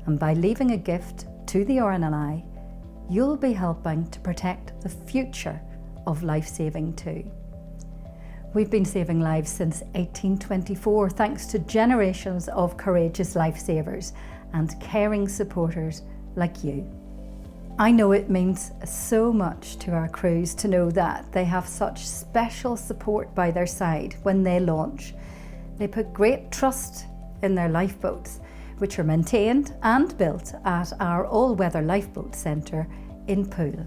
Speaker 2: And by leaving a gift to the RNLI, you'll be helping to protect the future of lifesaving too. We've been saving lives since 1824 thanks to generations of courageous lifesavers and caring supporters like you. I know it means so much to our crews to know that they have such special support by their side when they launch. They put great trust in their lifeboats, which are maintained and built at our all-weather lifeboat centre in Poole.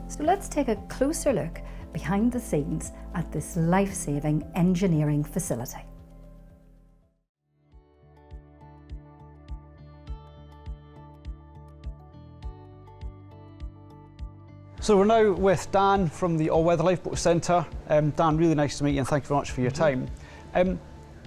Speaker 2: So let's take a closer look behind the scenes at this life-saving engineering facility.
Speaker 11: So we're now with Dan from the All Weather Lifeboat Centre. Dan, really nice to meet you and thank you very much for your time.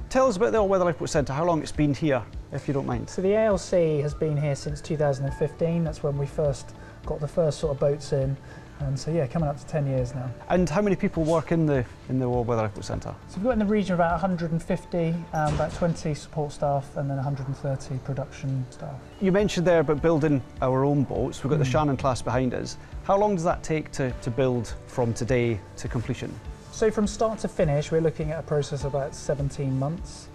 Speaker 11: Tell us about the All Weather Lifeboat Centre, how long it's been here, if you don't mind.
Speaker 12: So the ALC has been here since 2015, that's when we first got the first sort of boats in. And so yeah, coming up to 10 years now.
Speaker 11: And how many people work in the All Weather Lifeboat Centre?
Speaker 12: So we've got in the region of about 150, about 20 support staff and then 130 production staff.
Speaker 11: You mentioned there about building our own boats. We've got the Shannon class behind us. How long does that take to build from today to completion?
Speaker 12: So from start to finish, we're looking at a process of about 17 months.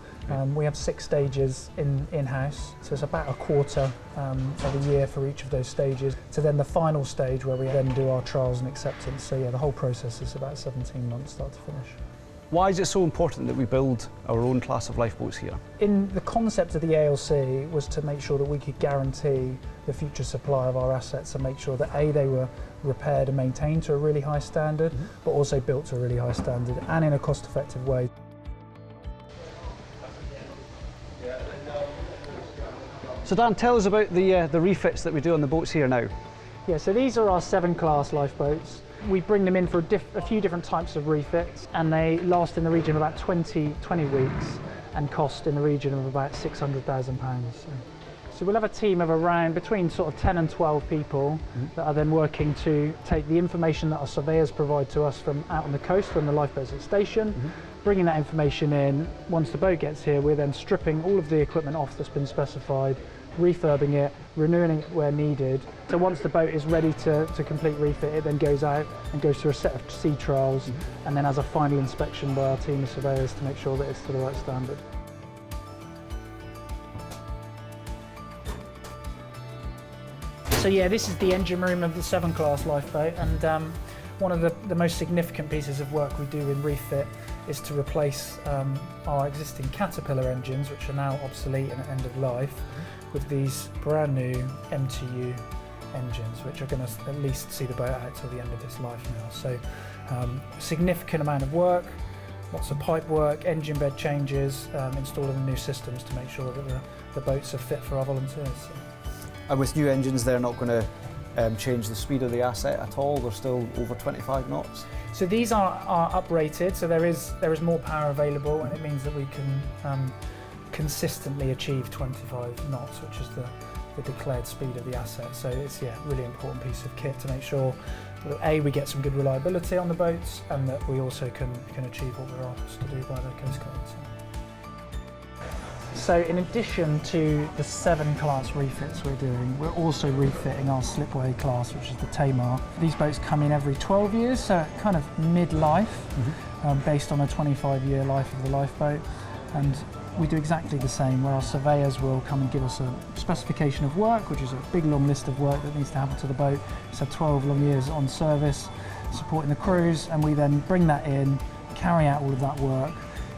Speaker 12: We have 6 stages in-house, so it's about a quarter of a year for each of those stages, to then the final stage where we then do our trials and acceptance. So yeah, the whole process is about 17 months start to finish.
Speaker 11: Why is it so important that we build our own class of lifeboats here?
Speaker 12: In the concept of the ALC was to make sure that we could guarantee the future supply of our assets and make sure that A, they were repaired and maintained to a really high standard, but also built to a really high standard and in a cost-effective way.
Speaker 11: So Dan, tell us about the refits that we do on the boats here now.
Speaker 12: Yeah, so these are our 7-class lifeboats. We bring them in for a few different types of refits, and they last in the region of about 20 weeks and cost in the region of about £600,000. So we'll have a team of around between sort of 10 and 12 people that are then working to take the information that our surveyors provide to us from out on the coast when the lifeboat's at station, bringing that information in. Once the boat gets here, we're then stripping all of the equipment off that's been specified, refurbing it, renewing it where needed. So once the boat is ready to complete refit, it then goes out and goes through a set of sea trials and then has a final inspection by our team of surveyors to make sure that it's to the right standard. So yeah, this is the engine room of the 7-class lifeboat, and one of the most significant pieces of work we do in refit is to replace our existing Caterpillar engines, which are now obsolete and at end of life, with these brand new MTU engines, which are going to at least see the boat out till the end of its life now. So significant amount of work, lots of pipe work, engine bed changes, installing new systems to make sure that the boats are fit for our volunteers. So.
Speaker 11: And with new engines, they're not going to change the speed of the asset at all? They're still over 25 knots?
Speaker 12: So these are uprated, so there is more power available, and it means that we can consistently achieve 25 knots, which is the declared speed of the asset. So it's a really important piece of kit to make sure that A, we get some good reliability on the boats, and that we also can achieve what we're asked to do by the Coast Guard. So in addition to the 7-class refits we're doing, we're also refitting our slipway class, which is the Tamar. These boats come in every 12 years, so kind of mid-life, based on a 25-year life of the lifeboat. And we do exactly the same, where our surveyors will come and give us a specification of work, which is a big long list of work that needs to happen to the boat. It's had 12 long years on service, supporting the crews, and we then bring that in, carry out all of that work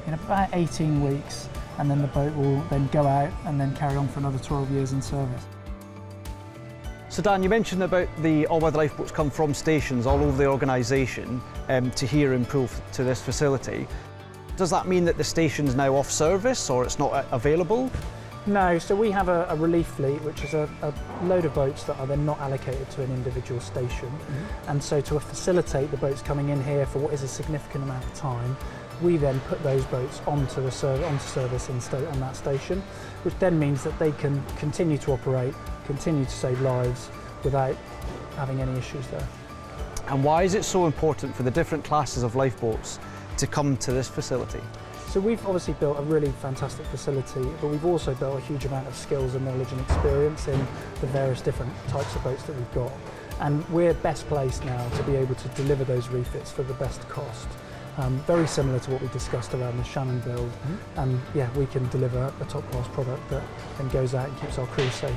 Speaker 12: in about 18 weeks, and then the boat will then go out and then carry on for another 12 years in service.
Speaker 11: So Dan, you mentioned about the all-weather lifeboats come from stations all over the organisation to here in Poole to this facility. Does that mean that the station's now off service or it's not available?
Speaker 12: No, so we have a relief fleet, which is a load of boats that are then not allocated to an individual station. And so to facilitate the boats coming in here for what is a significant amount of time, we then put those boats onto service on that station, which then means that they can continue to operate, continue to save lives without having any issues there.
Speaker 11: And why is it so important for the different classes of lifeboats to come to this facility?
Speaker 12: So we've obviously built a really fantastic facility, but we've also built a huge amount of skills and knowledge and experience in the various different types of boats that we've got. And we're best placed now to be able to deliver those refits for the best cost. Very similar to what we discussed around the Shannon build. And yeah, we can deliver a top-class product that then goes out and keeps our crew safe.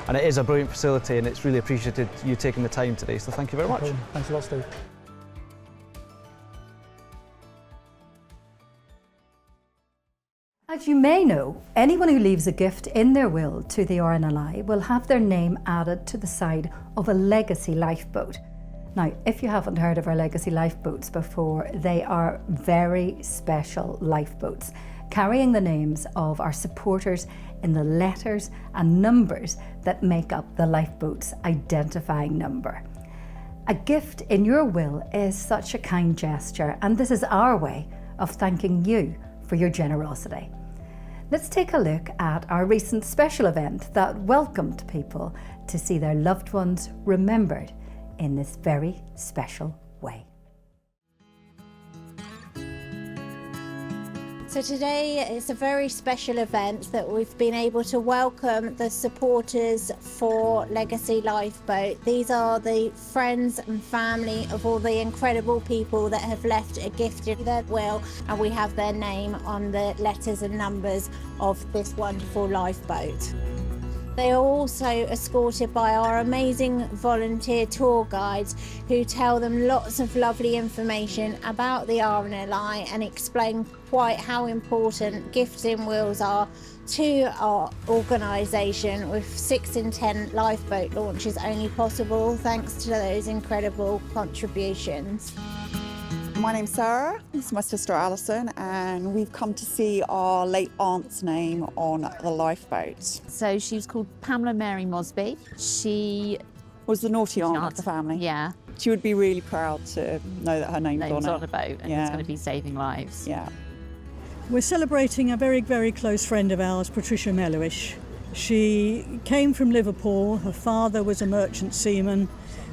Speaker 11: And it is a brilliant facility, and it's really appreciated you taking the time today, so thank you very much.
Speaker 12: Thanks a lot, Steve.
Speaker 2: As you may know, anyone who leaves a gift in their will to the RNLI will have their name added to the side of a legacy lifeboat. Now, if you haven't heard of our legacy lifeboats before, they are very special lifeboats, carrying the names of our supporters in the letters and numbers that make up the lifeboat's identifying number. A gift in your will is such a kind gesture, and this is our way of thanking you for your generosity. Let's take a look at our recent special event that welcomed people to see their loved ones remembered in this very special way.
Speaker 13: So today is a very special event that we've been able to welcome the supporters for Legacy Lifeboat. These are the friends and family of all the incredible people that have left a gift in their will, and we have their name on the letters and numbers of this wonderful lifeboat. They are also escorted by our amazing volunteer tour guides who tell them lots of lovely information about the RNLI and explain quite how important gifts in wills are to our organisation, with 6 in 10 lifeboat launches only possible thanks to those incredible contributions.
Speaker 14: My name's Sarah, this is my sister Alison, and we've come to see our late aunt's name on the lifeboat.
Speaker 15: So she was called Pamela Mary Mosby. She
Speaker 14: was the naughty aunt of the family.
Speaker 15: Yeah.
Speaker 14: She would be really proud to know that her name's on
Speaker 15: a boat, and it's going to be saving lives.
Speaker 14: Yeah.
Speaker 16: We're celebrating a very, very close friend of ours, Patricia Mellowish. She came from Liverpool. Her father was a merchant seaman,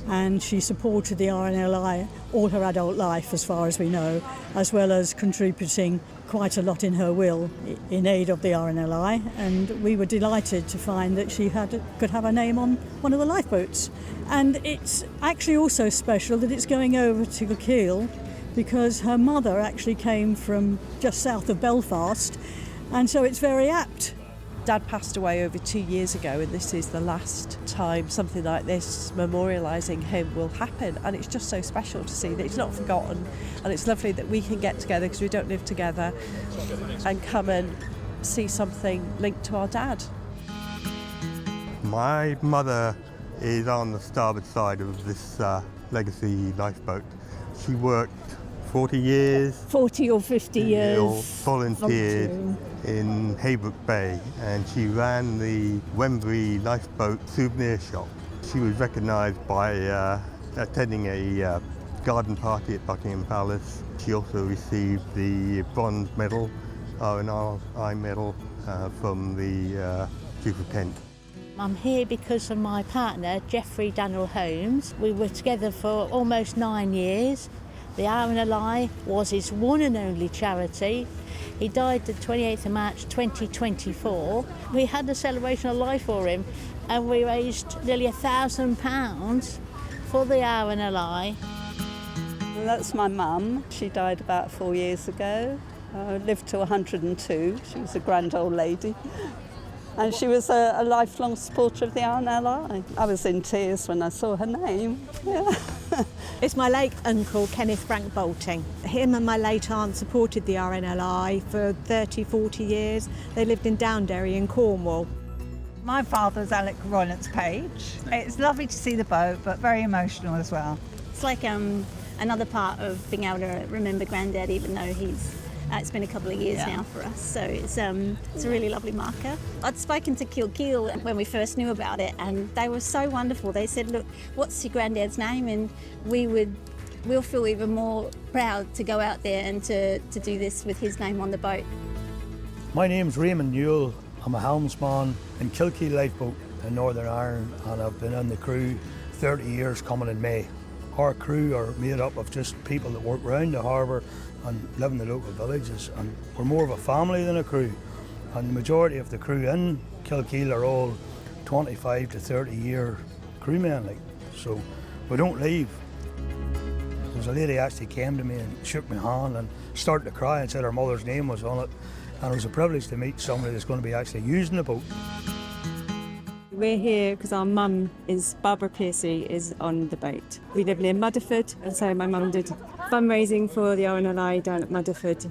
Speaker 16: and she supported the RNLI all her adult life, as far as we know, as well as contributing quite a lot in her will in aid of the RNLI. And we were delighted to find that she could have her name on one of the lifeboats. And it's actually also special that it's going over to Kilkeel, because her mother actually came from just south of Belfast, and so it's very apt.
Speaker 17: Dad passed away over 2 years ago, and this is the last time something like this, memorialising him, will happen. And it's just so special to see that it's not forgotten, and it's lovely that we can get together, because we don't live together, and come and see something linked to our dad.
Speaker 18: My mother is on the starboard side of this legacy lifeboat. She worked 40 years.
Speaker 19: 40 or 50 years.
Speaker 18: Volunteered in Haybrook Bay, and she ran the Wembury Lifeboat souvenir shop. She was recognised by attending a garden party at Buckingham Palace. She also received the bronze medal, RNLI medal, from the Duke of Kent.
Speaker 19: I'm here because of my partner, Geoffrey Daniel Holmes. We were together for almost 9 years. The RNLI was his one and only charity. He died the 28th of March 2024. We had a celebration of life for him, and we raised nearly £1,000 for the RNLI.
Speaker 20: That's my mum. She died about 4 years ago. Lived to 102. She was a grand old lady. And she was a lifelong supporter of the RNLI. I was in tears when I saw her name. Yeah.
Speaker 21: It's my late uncle, Kenneth Frank Bolting. Him and my late aunt supported the RNLI for 30, 40 years. They lived in Downderry in Cornwall.
Speaker 22: My father's Alec Roylance Page. It's lovely to see the boat, but very emotional as well.
Speaker 23: It's like another part of being able to remember Grandad, even though it's been a couple of years now for us, so it's a really lovely marker. I'd spoken to Kilkeel when we first knew about it, and they were so wonderful. They said, look, what's your granddad's name? And we'll feel even more proud to go out there and to do this with his name on the boat.
Speaker 24: My name's Raymond Newell. I'm a helmsman in Kilkeel Lifeboat in Northern Ireland, and I've been on the crew 30 years coming in May. Our crew are made up of just people that work around the harbour and live in the local villages, and we're more of a family than a crew. And the majority of the crew in Kilkeel are all 25 to 30 year crewmen, like, so we don't leave. There was a lady actually came to me and shook my hand and started to cry and said her mother's name was on it, and it was a privilege to meet somebody that's going to be actually using the boat.
Speaker 1: We're here because our mum is, Barbara Piercy, is on the boat. We live near Mudderford, and so my mum did fundraising for the RNLI down at Mudderford.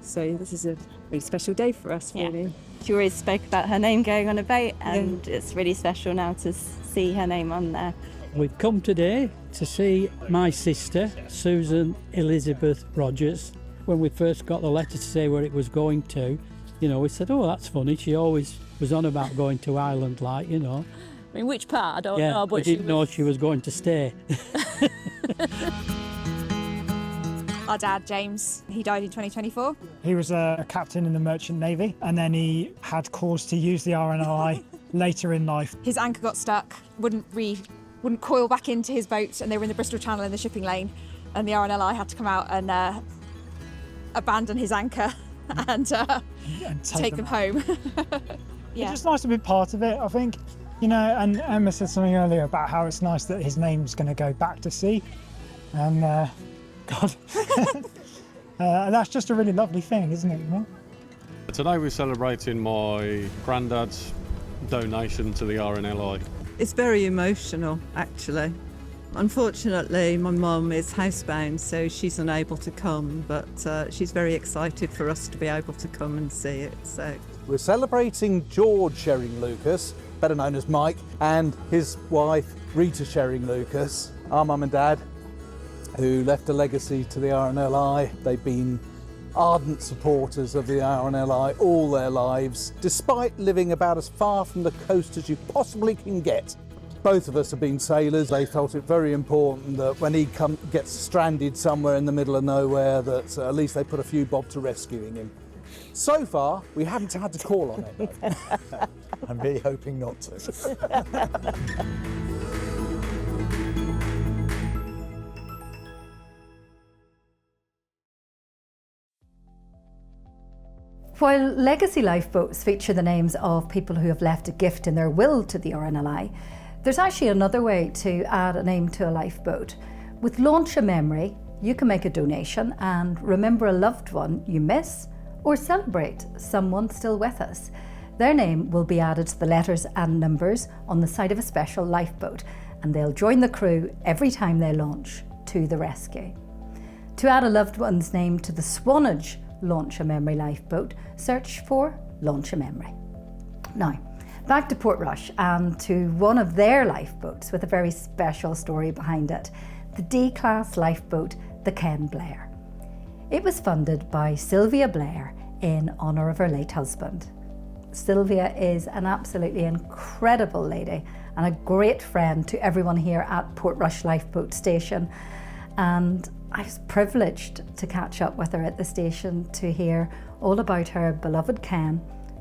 Speaker 1: So this is a really special day for us, really.
Speaker 23: Yeah. She always spoke about her name going on a boat, and it's really special now to see her name on there.
Speaker 3: We've come today to see my sister, Susan Elizabeth Rogers. When we first got the letter to say where it was going to, you know, we said, oh, that's funny. She always was on about going to Ireland, like, you know.
Speaker 23: I mean, which part? I don't
Speaker 3: Yeah,
Speaker 23: know, but
Speaker 3: we didn't know she was going to stay.
Speaker 4: Our dad, James, he died in 2024.
Speaker 5: He was a captain in the Merchant Navy, and then he had cause to use the RNLI later in life.
Speaker 4: His anchor got stuck, wouldn't coil back into his boat, and they were in the Bristol Channel in the shipping lane, and the RNLI had to come out and abandon his anchor and take them home.
Speaker 5: It's just nice to be part of it, I think. You know, and Emma said something earlier about how it's nice that his name's going to go back to sea. And, God, that's just a really lovely thing, isn't it? You know?
Speaker 25: Today we're celebrating my granddad's donation to the RNLI.
Speaker 20: It's very emotional, actually. Unfortunately, my mum is housebound, so she's unable to come, but she's very excited for us to be able to come and see it. So
Speaker 26: we're celebrating George Shering-Lucas, better known as Mike, and his wife Rita Shering-Lucas, our mum and dad, who left a legacy to the RNLI. They've been ardent supporters of the RNLI all their lives, despite living about as far from the coast as you possibly can get. Both of us have been sailors. They felt it very important that when he gets stranded somewhere in the middle of nowhere, that at least they put a few bob to rescuing him. So far, we haven't had to call on it, though. I'm really hoping not to.
Speaker 2: While legacy lifeboats feature the names of people who have left a gift in their will to the RNLI, there's actually another way to add a name to a lifeboat. With Launch a Memory, you can make a donation and remember a loved one you miss or celebrate someone still with us. Their name will be added to the letters and numbers on the side of a special lifeboat, and they'll join the crew every time they launch to the rescue. To add a loved one's name to the Swanage Launch a Memory lifeboat, search for Launch a Memory. Now, back to Portrush and to one of their lifeboats with a very special story behind it, the D-class lifeboat, the Ken Blair. It was funded by Sylvia Blair in honour of her late husband. Sylvia is an absolutely incredible lady and a great friend to everyone here at Portrush Lifeboat Station, and I was privileged to catch up with her at the station to hear all about her beloved Ken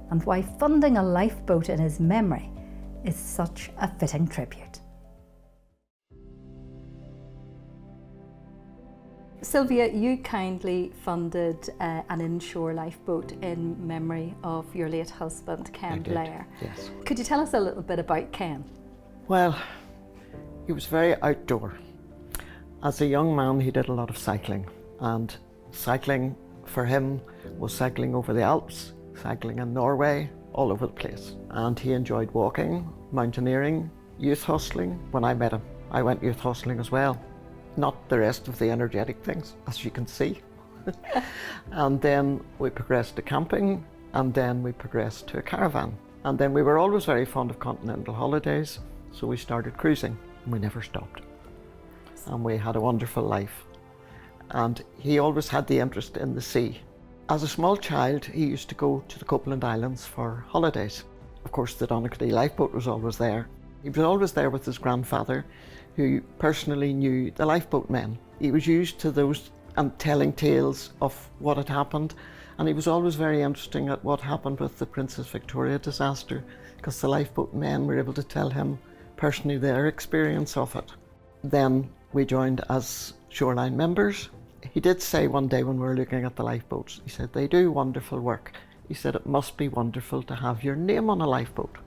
Speaker 2: and why funding a lifeboat in his memory is such a fitting tribute. Sylvia, you kindly funded an inshore lifeboat in memory of your late husband, Ken Blair.
Speaker 27: Yes.
Speaker 2: Could you tell us a little bit about Ken?
Speaker 27: Well, he was very outdoor. As a young man, he did a lot of cycling, and cycling for him was cycling over the Alps, cycling in Norway, all over the place. And he enjoyed walking, mountaineering, youth hustling. When I met him, I went youth hustling as well. Not the rest of the energetic things, as you can see. And then we progressed to camping, and then we progressed to a caravan. And then we were always very fond of continental holidays, so we started cruising, and we never stopped. And we had a wonderful life. And he always had the interest in the sea. As a small child, he used to go to the Copeland Islands for holidays. Of course, the Donaghadee lifeboat was always there. He was always there with his grandfather, who personally knew the lifeboat men. He was used to those and telling tales of what had happened, and he was always very interesting at what happened with the Princess Victoria disaster, because the lifeboat men were able to tell him personally their experience of it. Then we joined as shoreline members. He did say one day when we were looking at the lifeboats, he said, they do wonderful work. He said, it must be wonderful to have your name on a lifeboat.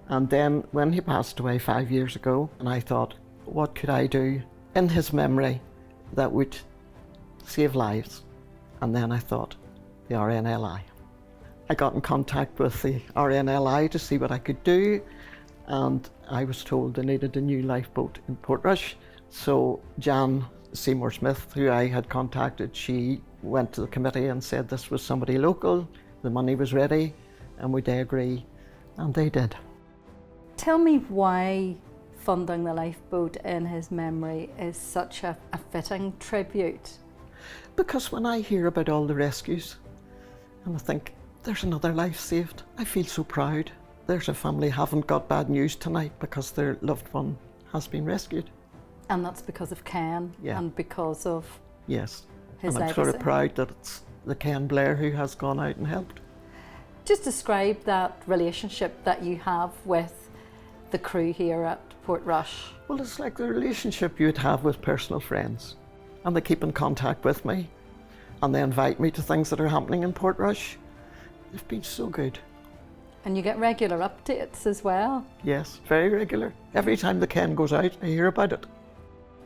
Speaker 27: And then when he passed away 5 years ago, and I thought, what could I do in his memory that would save lives? And then I thought, the RNLI. I got in contact with the RNLI to see what I could do, and I was told they needed a new lifeboat in Portrush. So Jan Seymour Smith, who I had contacted, she went to the committee and said this was somebody local, the money was ready, and would they agree? And they did.
Speaker 2: Tell me why funding the lifeboat in his memory is such a fitting tribute.
Speaker 27: Because when I hear about all the rescues, and I think, there's another life saved, I feel so proud. There's a family who haven't got bad news tonight because their loved one has been rescued.
Speaker 2: And that's because of Ken,
Speaker 27: Yeah.
Speaker 2: and because of
Speaker 27: Yes,
Speaker 2: his
Speaker 27: and I'm
Speaker 2: legacy.
Speaker 27: sort of proud that it's the Ken Blair who has gone out and helped.
Speaker 2: Just describe that relationship that you have with the crew here at Portrush.
Speaker 27: Well, it's like the relationship you'd have with personal friends. And they keep in contact with me, and they invite me to things that are happening in Portrush. They've been so good.
Speaker 2: And you get regular updates as well.
Speaker 27: Yes, very regular. Every time the Ken goes out, I hear about it.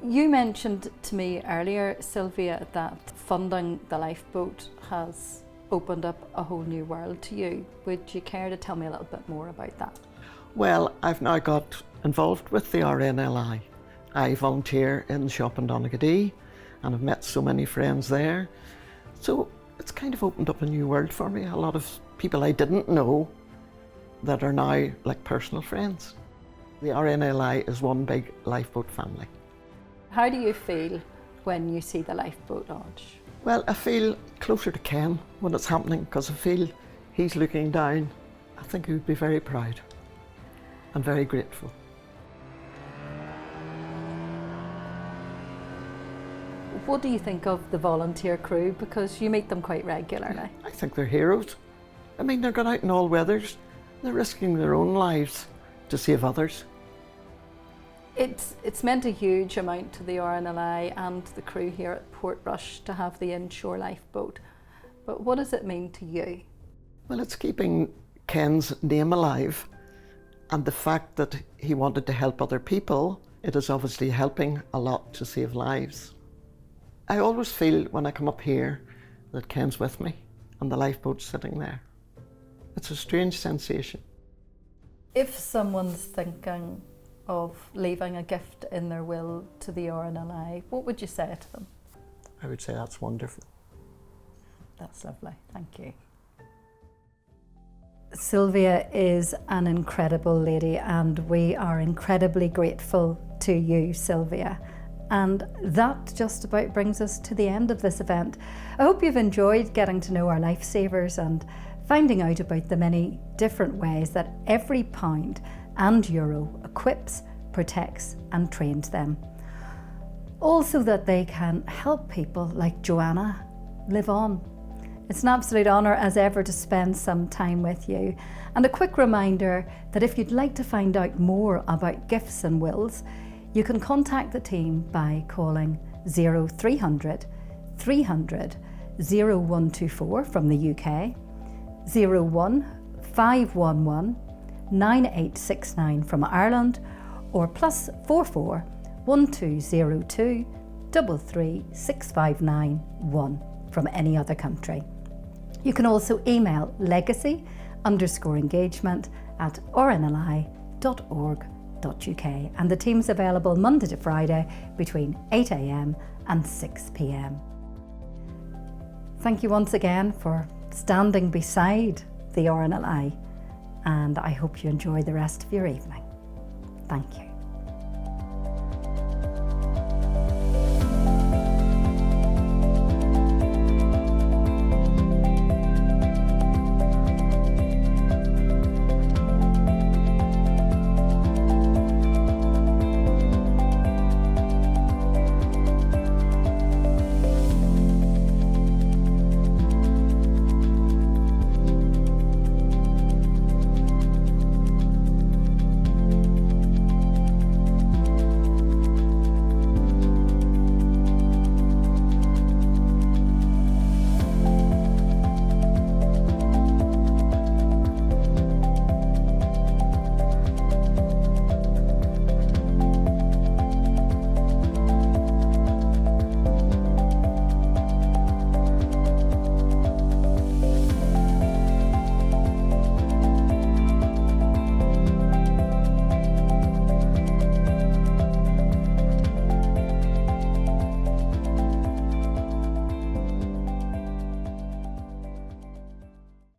Speaker 2: You mentioned to me earlier, Sylvia, that funding the lifeboat has opened up a whole new world to you. Would you care to tell me a little bit more about that?
Speaker 27: Well, I've now got involved with the RNLI. I volunteer in the shop in Donaghadee, and I've met so many friends there. So it's kind of opened up a new world for me. A lot of people I didn't know that are now like personal friends. The RNLI is one big lifeboat family.
Speaker 2: How do you feel when you see the lifeboat launch?
Speaker 27: Well, I feel closer to Ken when it's happening, because I feel he's looking down. I think he would be very proud and very grateful.
Speaker 2: What do you think of the volunteer crew? Because you meet them quite regularly.
Speaker 27: I think they're heroes. I mean, they're going out in all weathers. They're risking their own lives to save others.
Speaker 2: It's meant a huge amount to the RNLI and the crew here at Portrush to have the inshore lifeboat. But what does it mean to you?
Speaker 27: Well, it's keeping Ken's name alive, and the fact that he wanted to help other people, it is obviously helping a lot to save lives. I always feel when I come up here that Ken's with me and the lifeboat's sitting there. It's a strange sensation.
Speaker 2: If someone's thinking of leaving a gift in their will to the RNLI, what would you say to them?
Speaker 27: I would say that's wonderful.
Speaker 2: That's lovely, thank you. Sylvia is an incredible lady, and we are incredibly grateful to you, Sylvia. And that just about brings us to the end of this event. I hope you've enjoyed getting to know our lifesavers and finding out about the many different ways that every pound and euro equips, protects and trains them. Also that they can help people like Joanna live on. It's an absolute honour as ever to spend some time with you. And a quick reminder that if you'd like to find out more about gifts and wills, you can contact the team by calling 0300 300 0124 from the UK, 01 511 9869 from Ireland, or +44 1202 33 6591 from any other country. You can also email legacy_engagement@rnli.org.uk, and the team's available Monday to Friday between 8 AM and 6 PM. Thank you once again for standing beside the RNLI, and I hope you enjoy the rest of your evening. Thank you.